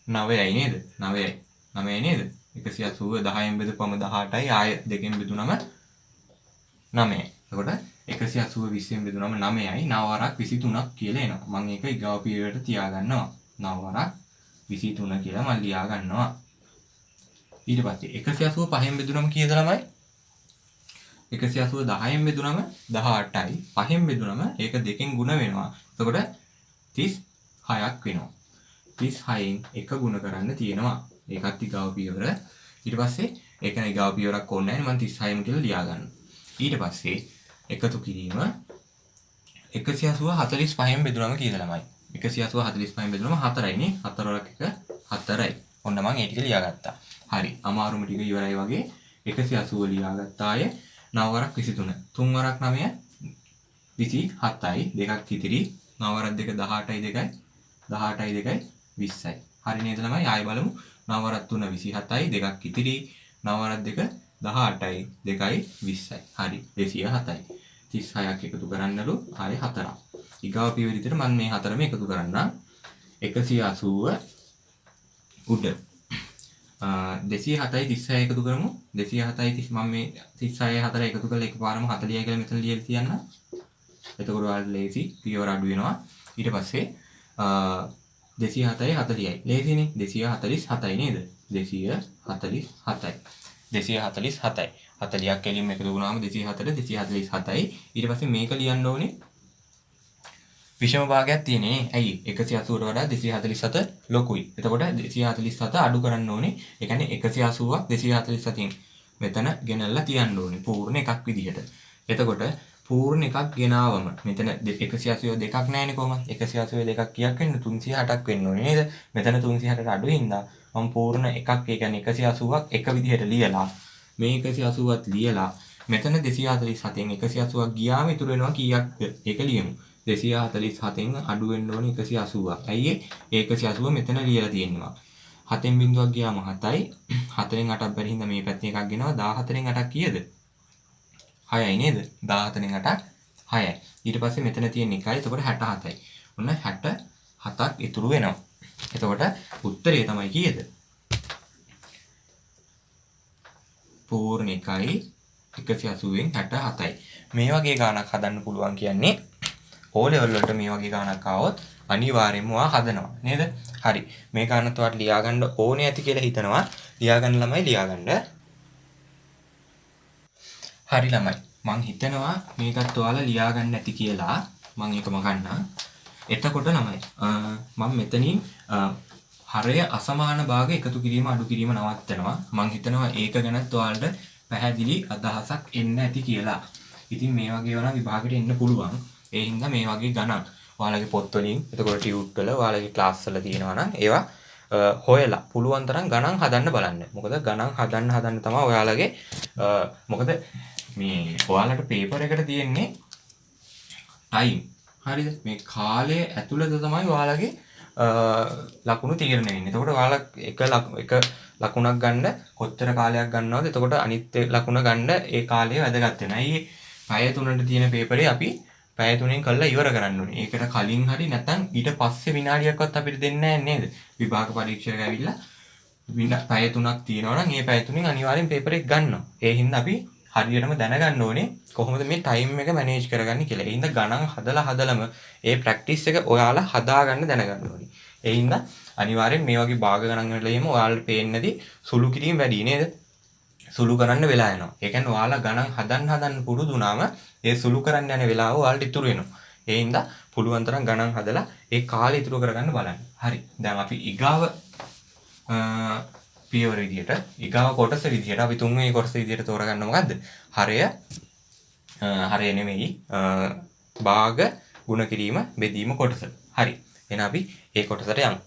9යි නේද? 9යි නේද? 180 10ෙන් බෙදපුවම 18යි ආය දෙකෙන් බෙදුනම 9යි. එතකොට 180 20ෙන් බෙදුනම 9යි 9 වරක් 23ක් කියලා එනවා. මම ඒක ඊගාව පීරියඩට තියාගන්නවා. 9 වරක් 23 කියලා මම ලියා ගන්නවා. ඊට පස්සේ 180 5ෙන් බෙදුනම කීයද ළමයි? 180 10ෙන් බෙදුනම 18යි 5ෙන් බෙදුනම ඒක දෙකෙන් ගුණ වෙනවා. එතකොට 36ක් වෙනවා. 36න් එක ගුණ කරන්න තියෙනවා. ඒකත් ඊගාව පියවර. ඊට පස්සේ ඒක ඊගාව පියවරක් ඕනේ නැහැ. මම 36ම කියලා ලියා ගන්නවා. ඊට පස්සේ එකතු කිරීම 180 45න් බෙදුනම කීයද ළමයි? 180 45න් බෙදුනම 4යි නේ. 4 වරක් 1 4යි. ඔන්න මම ඒ ටික ලියාගත්තා. හරි. අමාරුම ටික ඉවරයි වගේ 180 ලියාගත්තා අය 9 වරක් 23. 3 වරක් 9 27යි. දෙකක් ඉතිරි. 9 වරක් 2 18යි 2යි. 18යි 2යි 20යි. හරි නේද ළමයි? ආයෙ බලමු. 9 වරක් 3 27යි. දෙකක් ඉතිරි. 9 වරක් 2 18යි 2යි 20යි. හරි 207යි. 36ක් එකතු කරන්නලු ආයෙ 4ක්. ඊගාව පියවර විදිහට මම මේ 4ම එකතු කරන්නම්. 180 උඩ 207යි 36 එකතු කරමු. 207යි මම මේ 36 4 එකතු කරලා එකපාරම 40යි කියලා මෙතන ලියලා තියන්න. එතකොට ඔයාලට ලේසි පියවර අඩු වෙනවා. ඊට පස්සේ 207යි 40යි. ලේසිනේ 247යි නේද? 247යි. 247යි. 40ක් කෙලින්ම එකතු වුණාම 204 247යි. ඊට පස්සේ මේක ලියන්න ඕනේ විෂම භාගයක් තියෙන්නේ. ඇයි? 180ට වඩා 247 ලොකුයි. එතකොට 247 අඩු කරන්න ඕනේ. ඒ කියන්නේ 180ක් 247න් මෙතන ගෙනල්ලා තියන්න ඕනේ. පූර්ණ එකක් විදිහට. එතකොට පූර්ණ එකක් ගෙනාවම මෙතන 180 දෙකක් නැහැනේ කොහොමද? 180 දෙකක් කීයක් වෙන්න 360ක් වෙන්න ඕනේ නේද? මෙතන 360ට අඩු වෙනවා. මම පූර්ණ එකක් ඒ කියන්නේ 180ක් එක විදිහට ලියලා මේ 180ත් ලියලා මෙතන 247න් 180ක් ගියාම ඉතුරු වෙනවා කීයක්ද? ඒක ලියමු. 247න් අඩු වෙන්න ඕනේ 180ක්. ඇයි ඒ 180 මෙතන ලියලා තියෙනවා. 7න් බිඳුවක් ගියාම 7යි. 4න් 8ක් බැරි හින්දා මේ පැත්තේ එකක් ගෙනවා. 14න් 8ක් කීයද? 6යි නේද? 14න් 8ක් 6යි. ඊට පස්සේ මෙතන තියෙන එකයි. එතකොට 67යි. ඔන්න 67ක් ඉතුරු වෙනවා. එතකොට උත්තරය තමයි කීයද? පූර්ණ එකයි 180න් 67යි. මේ වගේ ගාණක් හදන්න පුළුවන් කියන්නේ O level වලට මේ වගේ ගාණක් ආවොත් අනිවාර්යයෙන්ම ඔයා හදනවා නේද? හරි. මේ ගාණත් ඔයාලට ලියා ගන්න ඕනේ ඇති කියලා හිතනවා. ලියා ගන්න ළමයි ලියා ගන්න. හරි ළමයි. මං හිතනවා මේකත් ඔයාලා ලියා ගන්න ඇති කියලා. මං ඒකම ගන්නම්. එතකොට ළමයි මම මෙතනින් හරය අසමාන භාග එකතු කිරීම අඩු කිරීම නවත්තනවා. මං හිතනවා ඒක ගැනත් ඔයාලට පැහැදිලි අදහසක් එන්න ඇති කියලා. ඉතින් මේ වගේ වුණා විභාගෙට එන්න පුළුවන්. ඒ හින්දා මේ වගේ ගණන් ඔයාලගේ පොත් වලින් එතකොට ටියුට් වල ඔයාලගේ ක්ලාස් වල තියෙනවා නම් ඒවා හොයලා පුළුවන් තරම් ගණන් හදන්න බලන්න. මොකද ගණන් හදන්න තමයි ඔයාලගේ මොකද මේ ඔයාලට පේපර් එකට තියෙන්නේ ටයිම්. හරිද? මේ කාලය ඇතුළත තමයි ඔයාලගේ ලකුණු තීරණය වෙන්නේ. එතකොට ඔයාලා එක ලකුණක් ගන්න කොච්චර කාලයක් ගන්නවද? එතකොට අනිත් ලකුණ ගන්න ඒ කාලය වැදගත් වෙනවා. අයි පැය 3ට තියෙන පේපරේ අපි පැය 3න් කරලා ඉවර කරන්න ඕනේ. ඒකට කලින් හරි නැත්නම් ඊට පස්සේ විනාඩියක්වත් අපිට දෙන්නේ නැහැ නේද? විභාග පරීක්ෂක ඇවිල්ලා පැය 3ක් තියෙනවා නම් ඒ පැය 3න් අනිවාර්යෙන් පේපර් එක ගන්නවා. ඒ හින්දා අපි හරියටම දැනගන්න ඕනේ කොහොමද මේ ටයිම් එක මැනේජ් කරගන්නේ කියලා. ඒ හින්දා ගණන් හදලම ඒ ප්‍රැක්ටිස් එක ඔයාලා හදාගන්න දැනගන්න ඕනේ. ඒ හින්දා අනිවාර්යෙන් මේ වගේ භාග ගණන් වල එහෙම ඔයාලට පේන්නේදී සුළු කිරීම වැඩි නේද? සුළු කරන්න වෙලා යනවා. ඒ කියන්නේ ඔයාලා ගණන් හදන්න පුරුදු වුණාම ඒ සුළු කරන්න යන වෙලාව ඔයාලට ඉතුරු වෙනවා. ඒ හින්දා පුළුවන් තරම් ගණන් හදලා ඒ කාලය ඉතුරු කරගන්න බලන්න. හරි. දැන් අපි ඊගාව පියවර විදියට ඊගාව කොටස විදියට අපි තුන්වෙනි කොටස විදියට තෝරගන්න මොකද්ද? හරය නෙමෙයි භාග ගුණ කිරීම බෙදීම කොටස. හරි. එහෙනම් අපි ඒ කොටසට යමු.